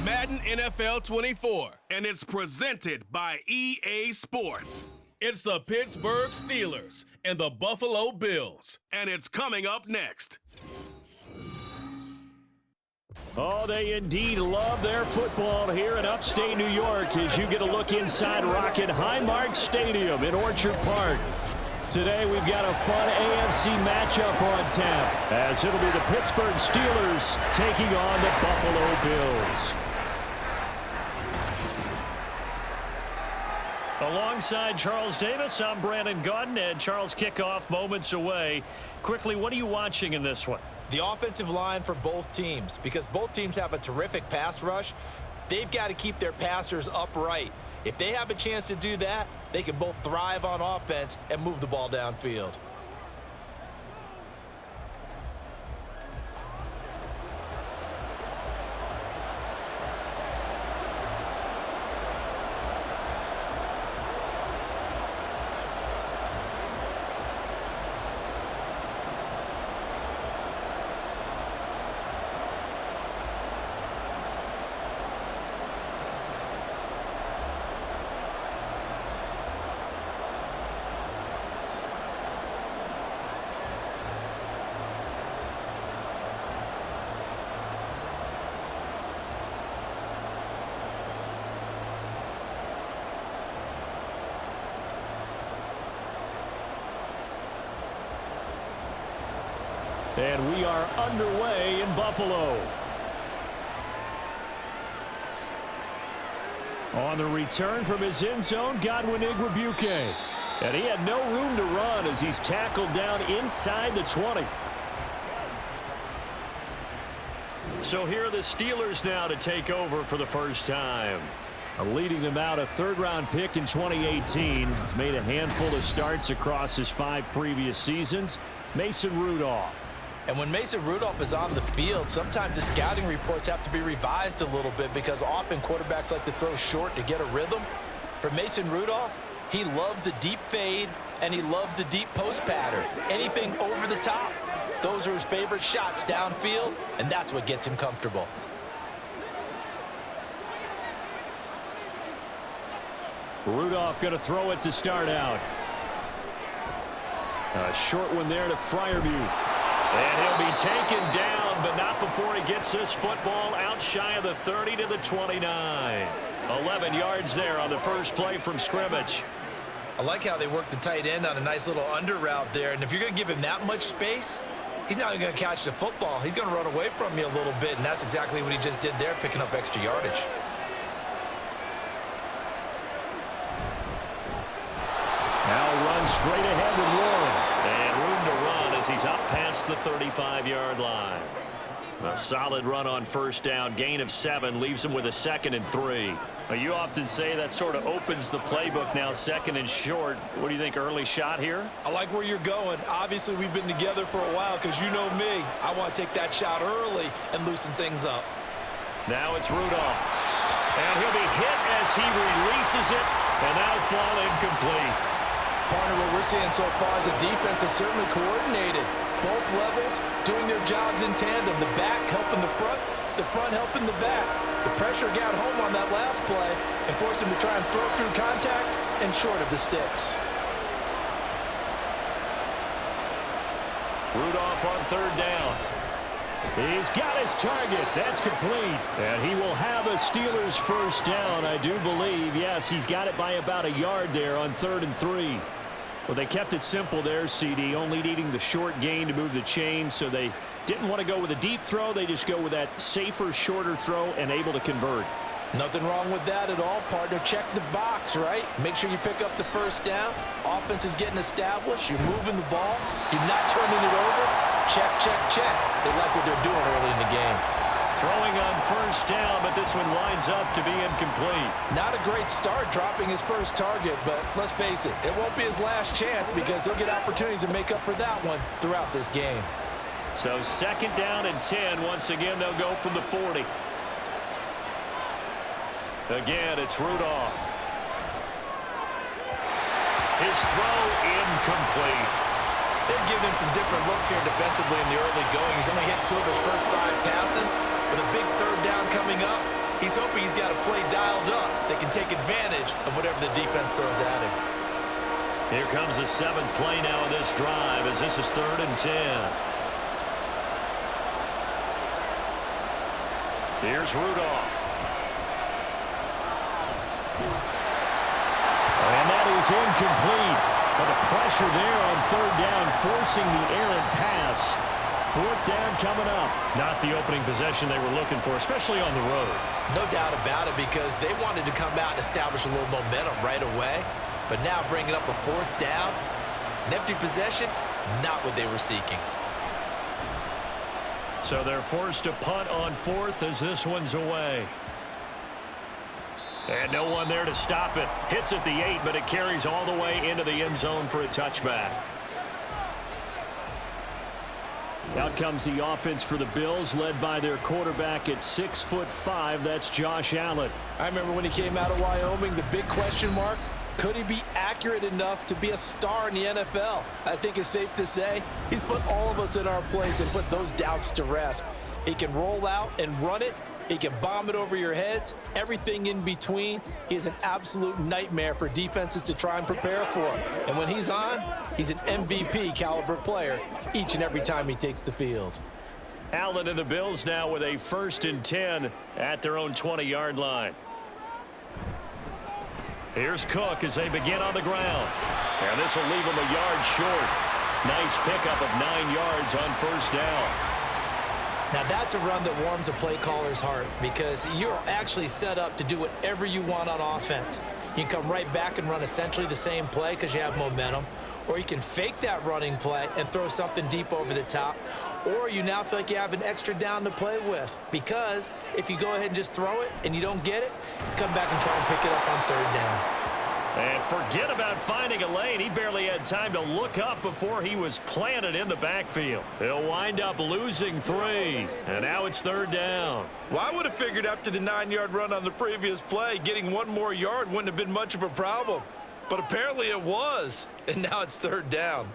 Madden NFL 24, and it's presented by EA Sports. It's the Pittsburgh Steelers and the Buffalo Bills, and it's coming up next. Oh, they indeed love their football here in upstate New York as you get a look inside Rocket Highmark Stadium in Orchard Park. Today we've got a fun AFC matchup on tap as it'll be the Pittsburgh Steelers taking on the Buffalo Bills. Alongside Charles Davis, I'm Brandon Gaudin, and Charles, kickoff moments away. Quickly, what are you watching in this one? The offensive line for both teams, because both teams have a terrific pass rush. They've got to keep their passers upright. If they have a chance to do that, they can both thrive on offense and move the ball downfield. And we are underway in Buffalo. On the return from his end zone, Godwin Igwebuike. And he had no room to run as he's tackled down inside the 20. So here are the Steelers now to take over for the first time. Leading them out, a third-round pick in 2018. He's made a handful of starts across his 5 previous seasons. Mason Rudolph. And when Mason Rudolph is on the field, sometimes the scouting reports have to be revised a little bit because often quarterbacks like to throw short to get a rhythm. For Mason Rudolph, he loves the deep fade and he loves the deep post pattern. Anything over the top, those are his favorite shots downfield, and that's what gets him comfortable. Rudolph going to throw it to start out. A short one there to Freiermuth. And he'll be taken down, but not before he gets this football out shy of the 30 to the 29. 11 yards there on the first play from scrimmage. I like how they work the tight end on a nice little under route there. And if you're going to give him that much space, he's not going to catch the football. He's going to run away from you a little bit, and that's exactly what he just did there, picking up extra yardage. Now run straight ahead with Warren. And room to run as he's up past the 35-yard line. A solid run on first down. Gain of 7 leaves him with a 2nd and 3. You often say that sort of opens the playbook now, 2nd and short. What do you think, early shot here? I like where you're going. Obviously, we've been together for a while because you know me. I want to take that shot early and loosen things up. Now it's Rudolph. And he'll be hit as he releases it, and that'll fall incomplete. Partner, what we're seeing so far is the defense is certainly coordinated. Both levels doing their jobs in tandem. The back helping the front helping the back. The pressure got home on that last play and forced him to try and throw through contact and short of the sticks. Rudolph on third down. He's got his target. That's complete. And he will have a Steelers first down, I do believe. Yes, he's got it by about a yard there on 3rd and 3. Well, they kept it simple there, CD, only needing the short gain to move the chain, so they didn't want to go with a deep throw. They just go with that safer, shorter throw and able to convert. Nothing wrong with that at all, partner. Check the box, right? Make sure you pick up the first down. Offense is getting established. You're moving the ball. You're not turning it over. Check, check, check. They like what they're doing early in the game. Throwing on first down, but this one winds up to be incomplete. Not a great start dropping his first target, but let's face it, it won't be his last chance because he'll get opportunities to make up for that one throughout this game. So 2nd down and 10. Once again, they'll go from the 40. Again, it's Rudolph. His throw incomplete. They've given him some different looks here defensively in the early going. He's only hit 2 of his first 5 passes. With a big 3rd down coming up, He's hoping he's got a play dialed up that can take advantage of whatever the defense throws at him. Here comes the 7th play now of this drive as this is 3rd and 10. Here's Rudolph. And that is incomplete. But the pressure there on 3rd down, forcing the errant pass. 4th down coming up. Not the opening possession they were looking for, especially on the road. No doubt about it, because they wanted to come out and establish a little momentum right away. But now bringing up a 4th down, an empty possession, not what they were seeking. So they're forced to punt on 4th as this one's away. And no one there to stop it. Hits at the 8, but it carries all the way into the end zone for a touchback. Out comes the offense for the Bills, led by their quarterback at 6'5". That's Josh Allen. I remember when he came out of Wyoming, the big question mark, could he be accurate enough to be a star in the NFL? I think it's safe to say he's put all of us in our place and put those doubts to rest. He can roll out and run it. He can bomb it over your heads, everything in between. He is an absolute nightmare for defenses to try and prepare for. And when he's on, he's an MVP caliber player each and every time he takes the field. Allen and the Bills now with a 1st and 10 at their own 20-yard line. Here's Cook as they begin on the ground. And this will leave him a yard short. Nice pickup of 9 yards on 1st down. Now that's a run that warms a play caller's heart, because you're actually set up to do whatever you want on offense. You can come right back and run essentially the same play because you have momentum, or you can fake that running play and throw something deep over the top, or you now feel like you have an extra down to play with, because if you go ahead and just throw it and you don't get it, come back and try and pick it up on 3rd down. And forget about finding a lane. He barely had time to look up before he was planted in the backfield. He'll wind up losing 3. And now it's 3rd down. Well, I would have figured after the 9-yard run on the previous play, getting 1 more yard wouldn't have been much of a problem. But apparently it was. And now it's 3rd down.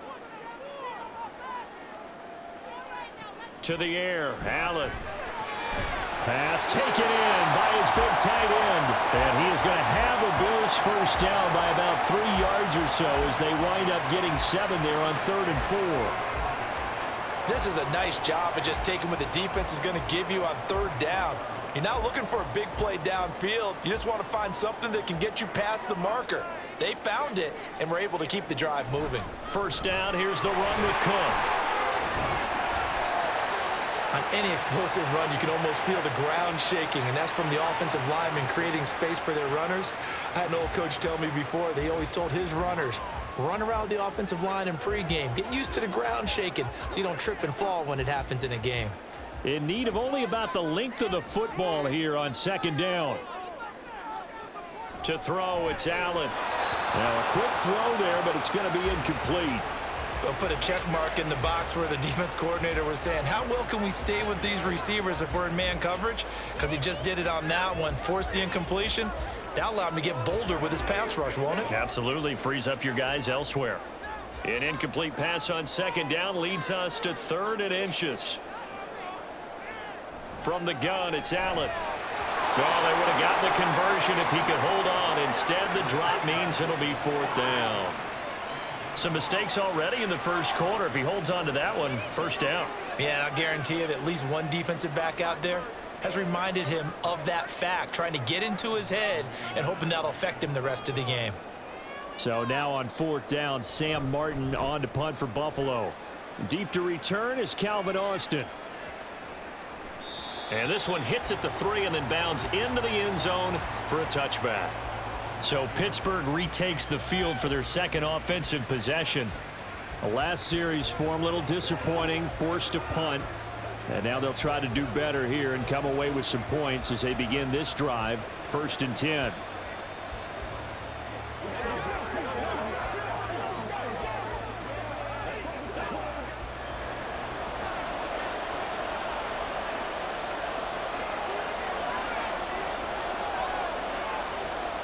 To the air, Allen. Pass taken in by his big tight end. And he is going to have a Bills 1st down by about 3 yards or so as they wind up getting 7 there on 3rd and 4. This is a nice job of just taking what the defense is going to give you on 3rd down. You're not looking for a big play downfield. You just want to find something that can get you past the marker. They found it and were able to keep the drive moving. 1st down, here's the run with Cook. On any explosive run, you can almost feel the ground shaking, and that's from the offensive linemen creating space for their runners. I had an old coach tell me before, they always told his runners, run around the offensive line in pregame. Get used to the ground shaking so you don't trip and fall when it happens in a game. In need of only about the length of the football here on 2nd down. To throw, it's Allen. Now a quick throw there, but it's going to be incomplete. They'll put a check mark in the box where the defense coordinator was saying, how well can we stay with these receivers if we're in man coverage? Because he just did it on that one. Force the incompletion. That allowed him to get bolder with his pass rush, won't it? Absolutely. Frees up your guys elsewhere. An incomplete pass on 2nd down leads us to 3rd and inches. From the gun, it's Allen. Well, they would have gotten the conversion if he could hold on. Instead, the drop means it'll be 4th down. Some mistakes already in the 1st quarter. If he holds on to that one, 1st down. Yeah, and I'll guarantee you that at least one defensive back out there has reminded him of that fact, trying to get into his head and hoping that'll affect him the rest of the game. So now on 4th down, Sam Martin on to punt for Buffalo. Deep to return is Calvin Austin. And this one hits at the 3 and then bounds into the end zone for a touchback. So Pittsburgh retakes the field for their 2nd offensive possession. The last series for them, a little disappointing, forced to punt. And now they'll try to do better here and come away with some points as they begin this drive, 1st and 10.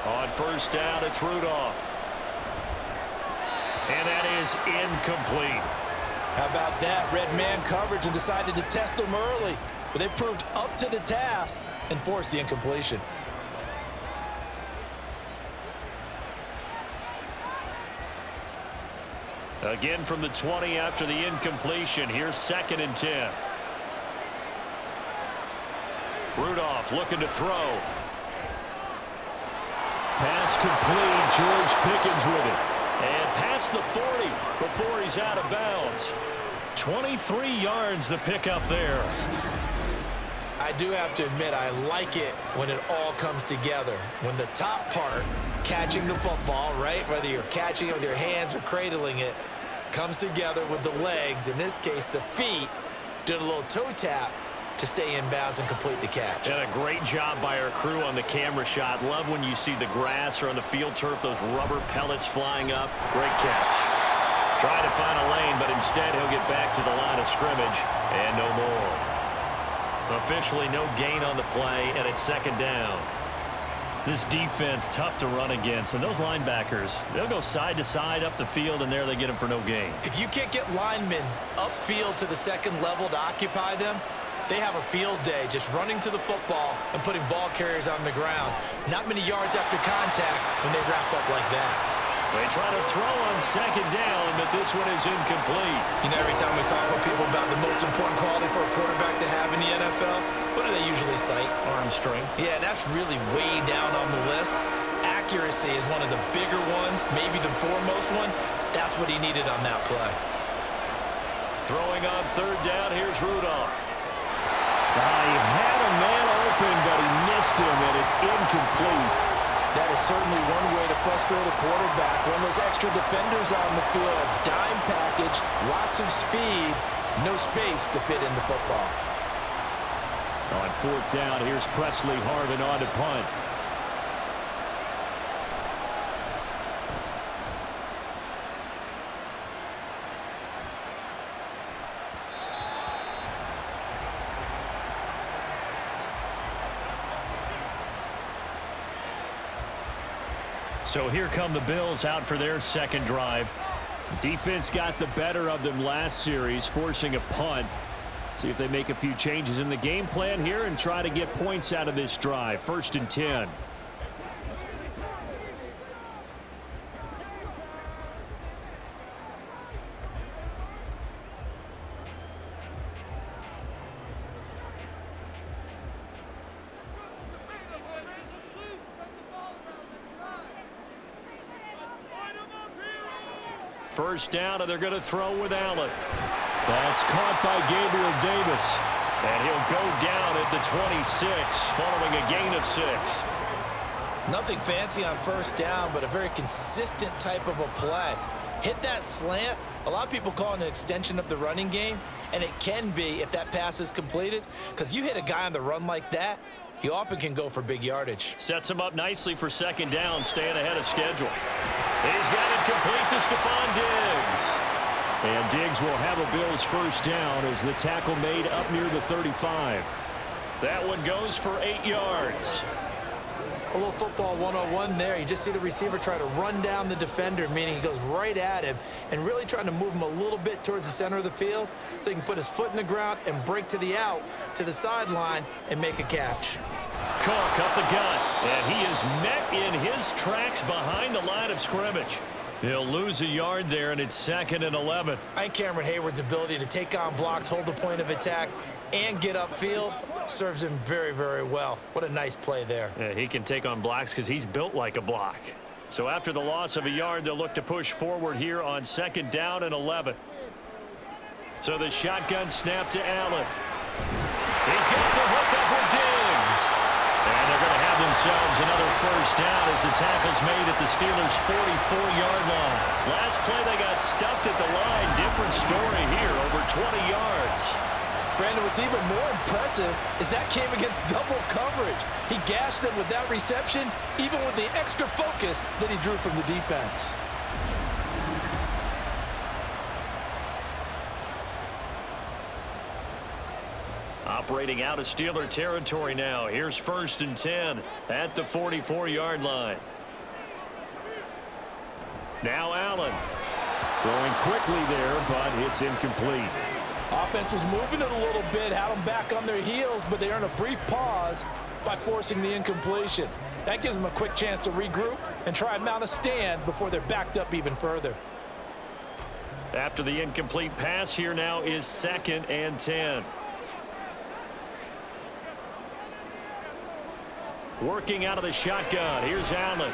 On 1st down, it's Rudolph. And that is incomplete. How about that? Red man coverage and decided to test him early. but they proved up to the task and forced the incompletion. Again from the 20 after the incompletion. Here's 2nd and 10. Rudolph looking to throw. Pass complete. George Pickens with it. And past the 40 before he's out of bounds. 23 yards the pickup there. I do have to admit, I like it when it all comes together. When the top part, catching the football, right, whether you're catching it with your hands or cradling it, comes together with the legs, in this case the feet, did a little toe tap to stay in bounds and complete the catch. And a great job by our crew on the camera shot. Love when you see the grass or on the field turf, those rubber pellets flying up. Great catch. Trying to find a lane, but instead he'll get back to the line of scrimmage and no more. Officially no gain on the play, and it's 2nd down. This defense tough to run against, and those linebackers, they'll go side to side up the field, and there they get them for no gain. If you can't get linemen upfield to the 2nd level to occupy them, they have a field day just running to the football and putting ball carriers on the ground. Not many yards after contact when they wrap up like that. They try to throw on 2nd down, but this one is incomplete. You know, every time we talk with people about the most important quality for a quarterback to have in the NFL, what do they usually cite? Arm strength. Yeah, that's really way down on the list. Accuracy is one of the bigger ones, maybe the foremost one. That's what he needed on that play. Throwing on 3rd down, here's Rudolph. He had a man open, but he missed him, and it's incomplete. That is certainly one way to frustrate a quarterback. When those extra defenders on the field, dime package, lots of speed, no space to fit into football. On 4th down, here's Presley Harvin on to punt. So here come the Bills out for their 2nd drive. Defense got the better of them last series, forcing a punt. See if they make a few changes in the game plan here and try to get points out of this drive. 1st and 10. First down, and they're going to throw with Allen. That's caught by Gabriel Davis. And he'll go down at the 26, following a gain of 6. Nothing fancy on 1st down, but a very consistent type of a play. Hit that slant. A lot of people call it an extension of the running game, and it can be if that pass is completed, because you hit a guy on the run like that, he often can go for big yardage. Sets him up nicely for 2nd down, staying ahead of schedule. He's got it complete to Stephon Diggs. And Diggs will have a Bills 1st down as the tackle made up near the 35. That one goes for 8 yards. A little football 101 there. You just see the receiver try to run down the defender, meaning he goes right at him and really trying to move him a little bit towards the center of the field so he can put his foot in the ground and break to the out, to the sideline, and make a catch. Cook up the gut, and he is met in his tracks behind the line of scrimmage. He'll lose a yard there, and it's 2nd and 11. I think Cameron Hayward's ability to take on blocks, hold the point of attack, and get upfield serves him very, very well. What a nice play there. Yeah, he can take on blocks because he's built like a block. So after the loss of a yard, they'll look to push forward here on 2nd down and 11. So the shotgun snap to Allen. He's got the hook up with Diggs. And they're going to have themselves another 1st down as the tackle's made at the Steelers' 44-yard line. Last play, they got stuffed at the line. Different story here, over 20 yards. Brandon, what's even more impressive is that came against double coverage. He gashed them with that reception, even with the extra focus that he drew from the defense. Operating out of Steeler territory now. Here's 1st and 10 at the 44-yard line. Now Allen. Throwing quickly there, but it's incomplete. Offense was moving it a little bit, had them back on their heels, but they earn a brief pause by forcing the incompletion. That gives them a quick chance to regroup and try and mount a stand before they're backed up even further. After the incomplete pass, here now is 2nd and 10. Working out of the shotgun. Here's Allen.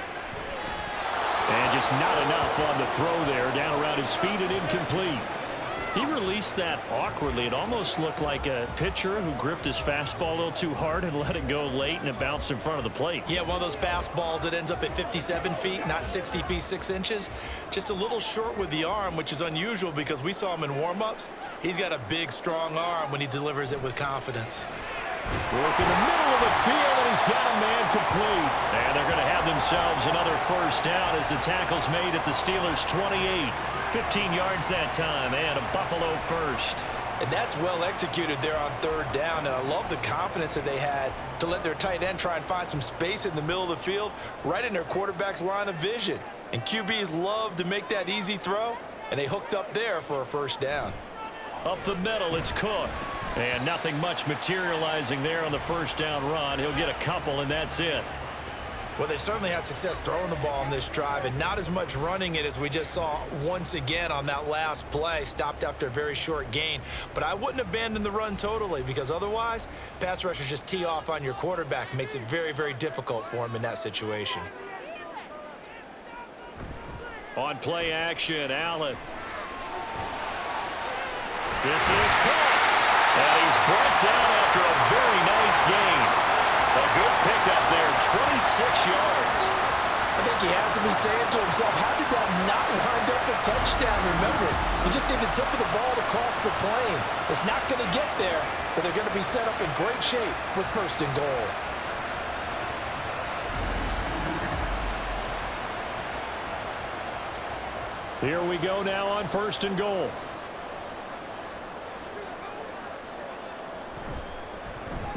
And just not enough on the throw there. Down around his feet and incomplete. He released that awkwardly. It almost looked like a pitcher who gripped his fastball a little too hard and let it go late, and it bounced in front of the plate. Yeah, one of those fastballs that ends up at 57 feet, not 60 feet 6 inches. Just a little short with the arm, which is unusual because we saw him in warm-ups. He's got a big, strong arm when he delivers it with confidence. Work in the middle of the field, and he's got a man complete. And they're going to have themselves another first down as the tackle's made at the Steelers' 28. 15 yards that time, and a Buffalo first. And that's well executed there on 3rd down. And I love the confidence that they had to let their tight end try and find some space in the middle of the field, right in their quarterback's line of vision. And QBs love to make that easy throw, and they hooked up there for a first down. Up the middle, it's Cook. And nothing much materializing there on the first down run. He'll get a couple, and that's it. Well, they certainly had success throwing the ball on this drive, and not as much running it as we just saw once again on that last play. Stopped after a very short gain. But I wouldn't abandon the run totally, because otherwise, pass rushers just tee off on your quarterback. Makes it very, very difficult for him in that situation. On play action, Allen. This is Cook. And he's brought down after a very nice gain. A good pickup there, 26 yards. I think he has to be saying to himself, how did that not wind up a touchdown? Remember, you just need the tip of the ball to cross the plane. It's not going to get there, but they're going to be set up in great shape with 1st and goal. Here we go now on 1st and goal.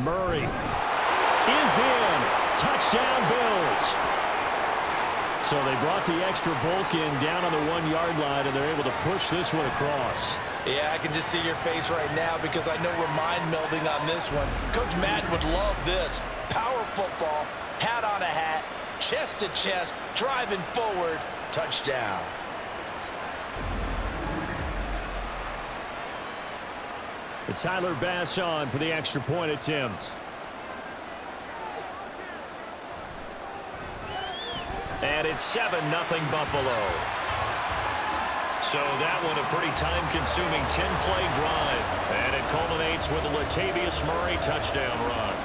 Murray is in. Touchdown, Bills. So they brought the extra bulk in down on the 1-yard line, and they're able to push this one across. Yeah, I can just see your face right now because I know we're mind melding on this one. Coach Madden would love this. Power football, hat on a hat, chest to chest, driving forward, touchdown. It's Tyler Bass on for the extra point attempt. And it's 7-0 Buffalo. So that one a pretty time-consuming 10-play drive. And it culminates with a Latavius Murray touchdown run.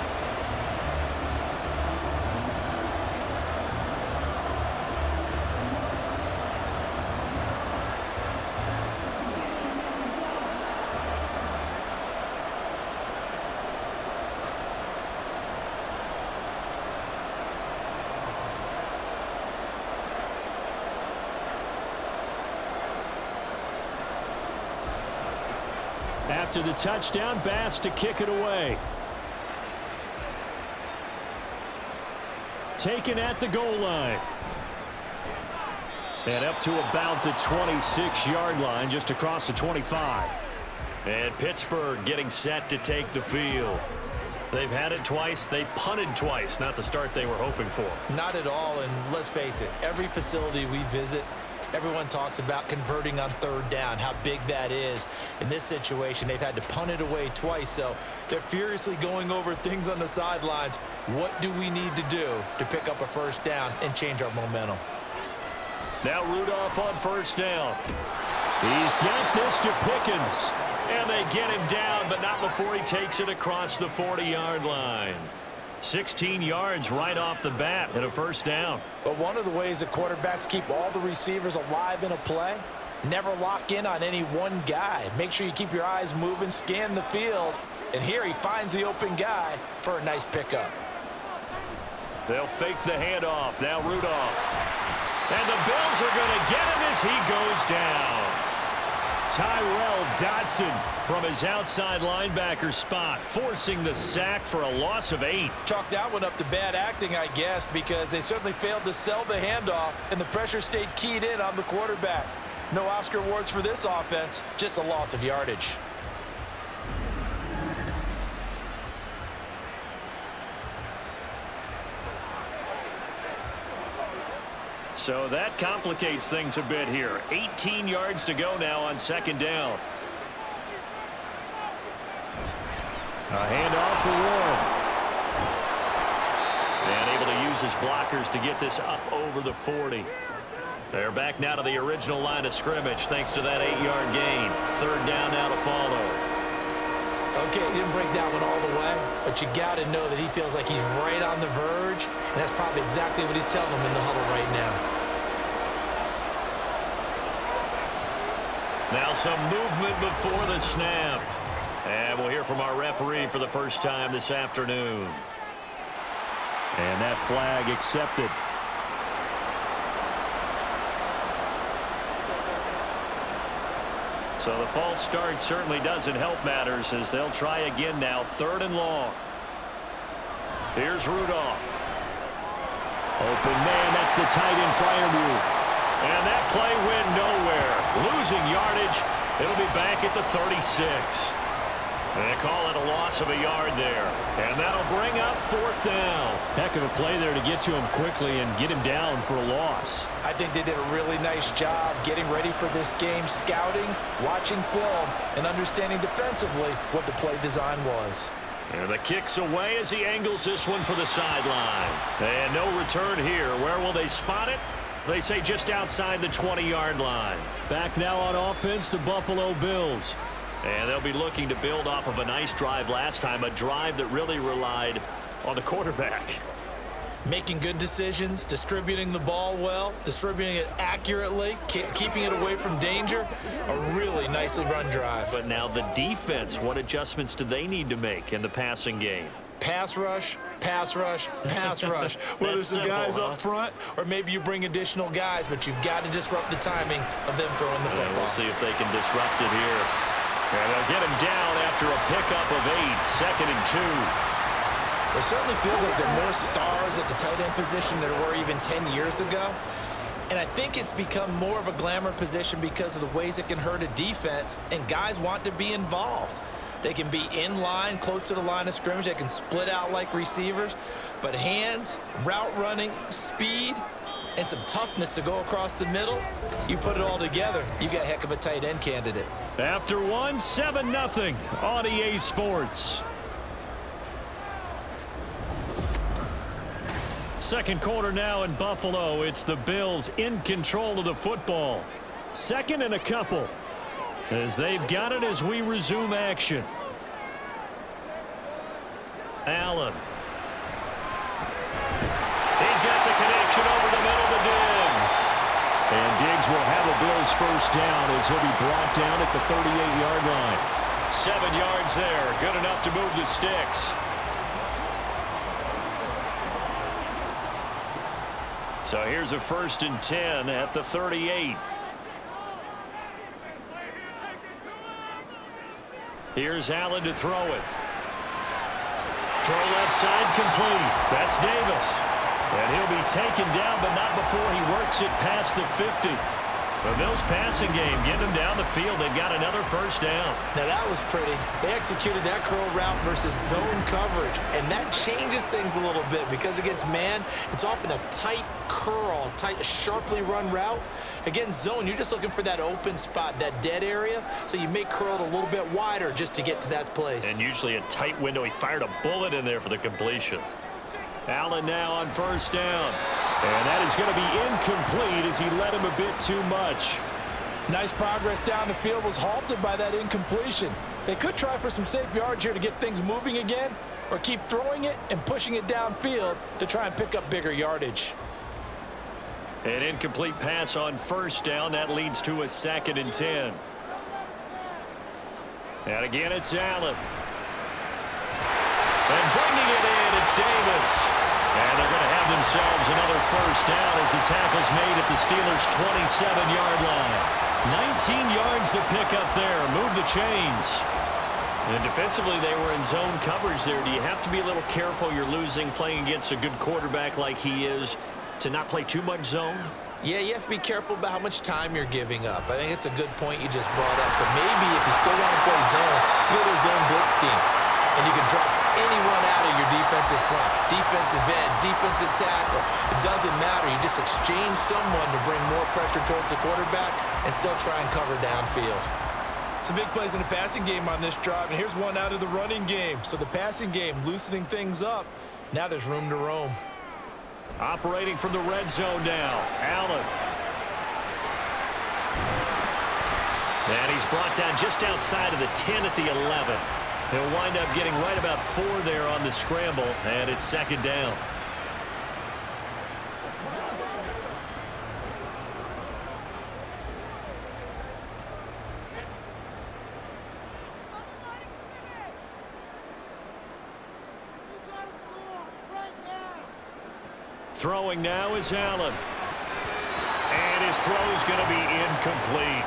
After the touchdown, Bass to kick it away. Taken at the goal line. And up to about the 26-yard line, just across the 25. And Pittsburgh getting set to take the field. They've had it twice. They've punted twice. Not the start they were hoping for. Not at all, and let's face it, every facility we visit, everyone talks about converting on 3rd down, how big that is. In this situation, they've had to punt it away twice, so they're furiously going over things on the sidelines. What do we need to do to pick up a 1st down and change our momentum? Now Rudolph on 1st down. He's got this to Pickens. And they get him down, but not before he takes it across the 40-yard line. 16 yards right off the bat and a 1st down. But one of the ways that quarterbacks keep all the receivers alive in a play, never lock in on any one guy. Make sure you keep your eyes moving, scan the field, and here he finds the open guy for a nice pickup. They'll fake the handoff. Now Rudolph. And the Bills are going to get him as he goes down. Tyrell Dodson from his outside linebacker spot, forcing the sack for a loss of 8. Chalk that one up to bad acting, I guess, because they certainly failed to sell the handoff, and the pressure stayed keyed in on the quarterback. No Oscar awards for this offense, just a loss of yardage. So that complicates things a bit here. 18 yards to go now on second down. A handoff for Warren. And able to use his blockers to get this up over the 40. They're back now to the original line of scrimmage thanks to that 8-yard gain. Third down now to follow. Okay, he didn't break that one all the way, but you got to know that he feels like he's right on the verge, and that's probably exactly what he's telling him in the huddle right now. Now some movement before the snap. And we'll hear from our referee for the first time this afternoon. And that flag accepted. So the false start certainly doesn't help matters as they'll try again now. Third and long. Here's Rudolph. Open man, that's the tight end flyer move. And that play went nowhere. Losing yardage. It'll be back at the 36. They call it a loss of a yard there. And that'll bring up fourth down. Heck of a play there to get to him quickly and get him down for a loss. I think they did a really nice job getting ready for this game, scouting, watching film, and understanding defensively what the play design was. And the kick's away as he angles this one for the sideline. And no return here. Where will they spot it? They say just outside the 20-yard line. Back now on offense, the Buffalo Bills. And they'll be looking to build off of a nice drive last time, a drive that really relied on the quarterback. Making good decisions, distributing the ball well, distributing it accurately, keeping it away from danger. A really nicely run drive. But now the defense, what adjustments do they need to make in the passing game? Pass rush, pass rush, pass rush. Whether it's the guys up front or maybe you bring additional guys, but you've got to disrupt the timing of them throwing the football. We'll see if they can disrupt it here. And they'll get him down after a pickup of 8, second and 2. It certainly feels like there are more stars at the tight end position than there were even 10 years ago. And I think it's become more of a glamour position because of the ways it can hurt a defense, and guys want to be involved. They can be in line, close to the line of scrimmage. They can split out like receivers. But hands, route running, speed, and some toughness to go across the middle, you put it all together, you got a heck of a tight end candidate. After one, 7-0 on EA Sports. Second quarter now in Buffalo. It's the Bills in control of the football. Second and a couple as they've got it as we resume action. Allen. He's got the connection over the middle to Diggs. And Diggs will have a Bills first down as he'll be brought down at the 38-yard line. 7 yards there. Good enough to move the sticks. So here's a 1st and 10 at the 38. Here's Allen to throw it. Throw left side complete. That's Davis. And he'll be taken down, but not before he works it past the 50. The Bills passing game, getting them down the field. They've got another first down. Now that was pretty. They executed that curl route versus zone coverage, and that changes things a little bit because against man, it's often a tight curl, tight, sharply run route. Against zone, you're just looking for that open spot, that dead area, so you may curl it a little bit wider just to get to that place. And usually a tight window. He fired a bullet in there for the completion. Allen now on first down. And that is going to be incomplete as he led him a bit too much. Nice progress down the field, was halted by that incompletion. They could try for some safe yards here to get things moving again, or keep throwing it and pushing it downfield to try and pick up bigger yardage. An incomplete pass on first down. That leads to a 2nd and 10. And again, it's Allen. And bringing it in, it's Davis. And they're going to have themselves another first down as the tackle's made at the Steelers' 27-yard line. 19 yards to pick up there. Move the chains. And defensively, they were in zone coverage there. Do you have to be a little careful? You're losing playing against a good quarterback like he is to not play too much zone? Yeah, you have to be careful about how much time you're giving up. I think it's a good point you just brought up. So maybe if you still want to play zone, you go to a zone blitz scheme, and you can drop anyone out of your defensive front, defensive end, defensive tackle. It doesn't matter. You just exchange someone to bring more pressure towards the quarterback and still try and cover downfield. Some big plays in the passing game on this drive, and here's one out of the running game. So the passing game loosening things up. Now there's room to roam. Operating from the red zone now, Allen. And he's brought down just outside of the 10 at the 11. He'll wind up getting right about 4 there on the scramble, and it's second down. Throwing now is Allen. And his throw is going to be incomplete.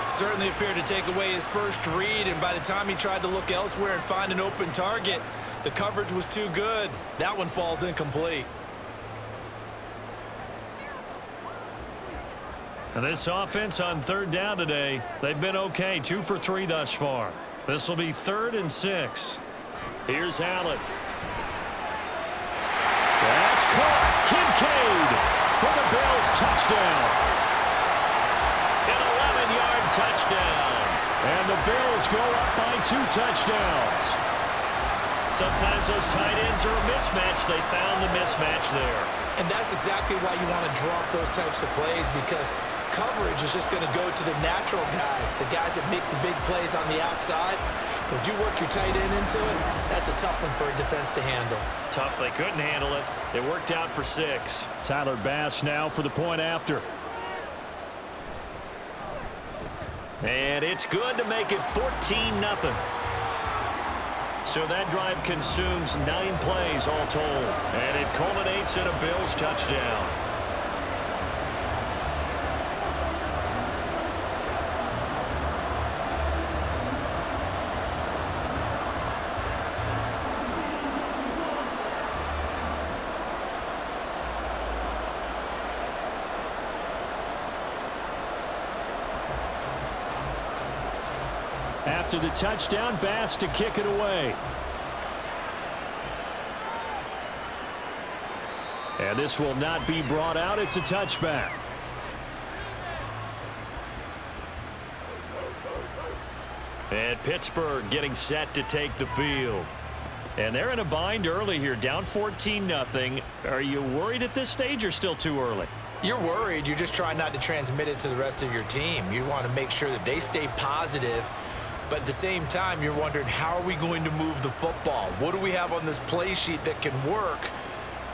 Certainly appeared to take away his first read, and by the time he tried to look elsewhere and find an open target, the coverage was too good. That one falls incomplete. And this offense on third down today, they've been okay, 2 for 3 thus far. This will be 3rd and 6. Here's Allen. That's caught. Kincaid for the Bills touchdown. An 11-yard touchdown. And the Bills go up by 2 touchdowns. Sometimes those tight ends are a mismatch. They found the mismatch there. And that's exactly why you want to drop those types of plays, because coverage is just going to go to the natural guys, the guys that make the big plays on the outside. But if you work your tight end into it, that's a tough one for a defense to handle. Tough. They couldn't handle it. It worked out for 6. Tyler Bass now for the point after. And it's good to make it 14-0. So that drive consumes 9 plays all told. And it culminates in a Bills touchdown. After the touchdown, Bass to kick it away. And this will not be brought out. It's a touchback. And Pittsburgh getting set to take the field. And they're in a bind early here, down 14-0. Are you worried at this stage or still too early? You're worried. You're just trying not to transmit it to the rest of your team. You want to make sure that they stay positive. But at the same time, you're wondering, how are we going to move the football? What do we have on this play sheet that can work?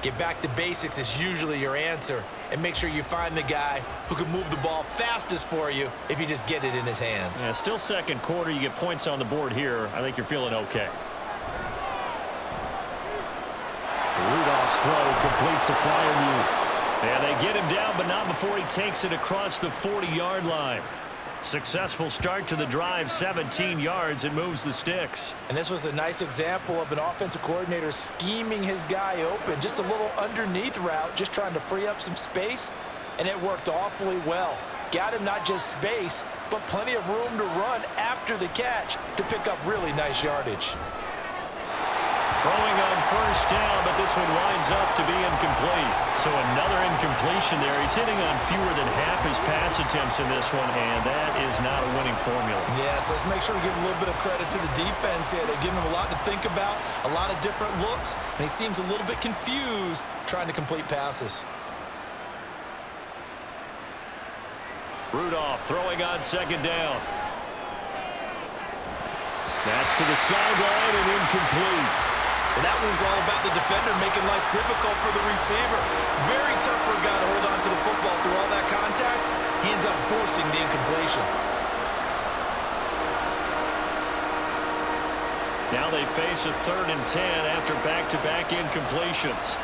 Get back to basics is usually your answer. And make sure you find the guy who can move the ball fastest for you if you just get it in his hands. Yeah, still second quarter. You get points on the board here. I think you're feeling okay. Rudolph's throw complete to Freiermuth. And they get him down, but not before he takes it across the 40-yard line. Successful start to the drive, 17 yards, and moves the sticks. And this was a nice example of an offensive coordinator scheming his guy open. Just a little underneath route, just trying to free up some space, and it worked awfully well. Got him not just space, but plenty of room to run after the catch to pick up really nice yardage. Throwing on first down, but this one winds up to be incomplete. So another incompletion there. He's hitting on fewer than half his pass attempts in this one, and that is not a winning formula. Yes, let's make sure we give a little bit of credit to the defense here. They're giving him a lot to think about, a lot of different looks, and he seems a little bit confused trying to complete passes. Rudolph throwing on second down. That's to the sideline and incomplete. Well, that was all about the defender making life difficult for the receiver. Very tough for a guy to hold on to the football through all that contact. He ends up forcing the incompletion. Now they face a 3rd and 10 after back-to-back incompletions.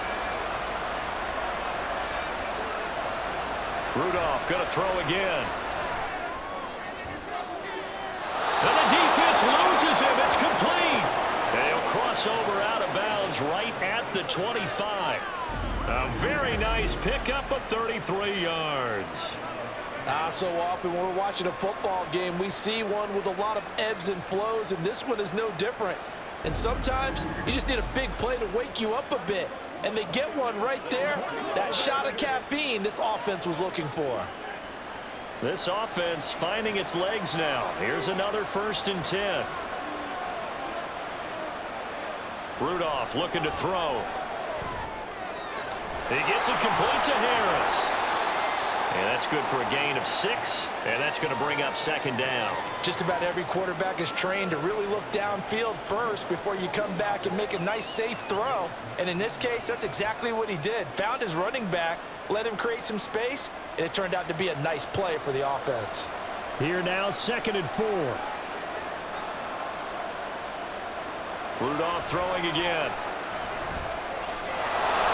Rudolph going to throw again. And the defense loses him. It's complete. They'll cross over out of bounds right at the 25. A very nice pickup of 33 yards. So often when we're watching a football game, we see one with a lot of ebbs and flows, and this one is no different. And sometimes you just need a big play to wake you up a bit. And they get one right there. That shot of caffeine this offense was looking for. This offense finding its legs now. Here's another 1st and 10. Rudolph looking to throw. He gets it complete to Harris. And that's good for a gain of 6. And that's going to bring up 2nd down. Just about every quarterback is trained to really look downfield first before you come back and make a nice, safe throw. And in this case, that's exactly what he did. Found his running back, let him create some space, and it turned out to be a nice play for the offense. Here now, 2nd and 4. Rudolph throwing again.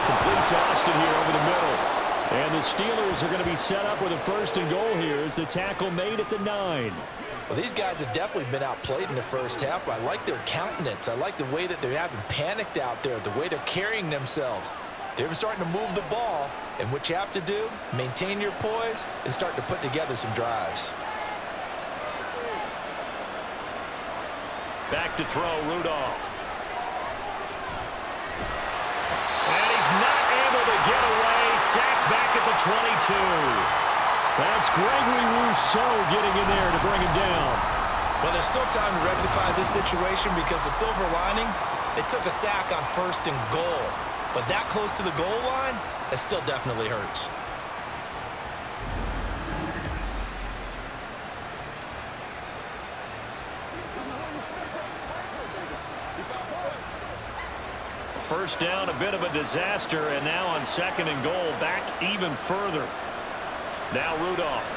Complete to Austin here over the middle. And the Steelers are going to be set up with a 1st and goal here as the tackle made at the 9. Well, these guys have definitely been outplayed in the first half, but I like their countenance. I like the way that they haven't panicked out there, the way they're carrying themselves. They're starting to move the ball, and what you have to do, maintain your poise and start to put together some drives. Back to throw, Rudolph. And he's not able to get away. Sacked back at the 22. That's Gregory Rousseau getting in there to bring him down. Well, there's still time to rectify this situation because the silver lining, they took a sack on 1st and goal. But that close to the goal line, it still definitely hurts. First down, a bit of a disaster, and now on 2nd and goal, back even further. Now Rudolph.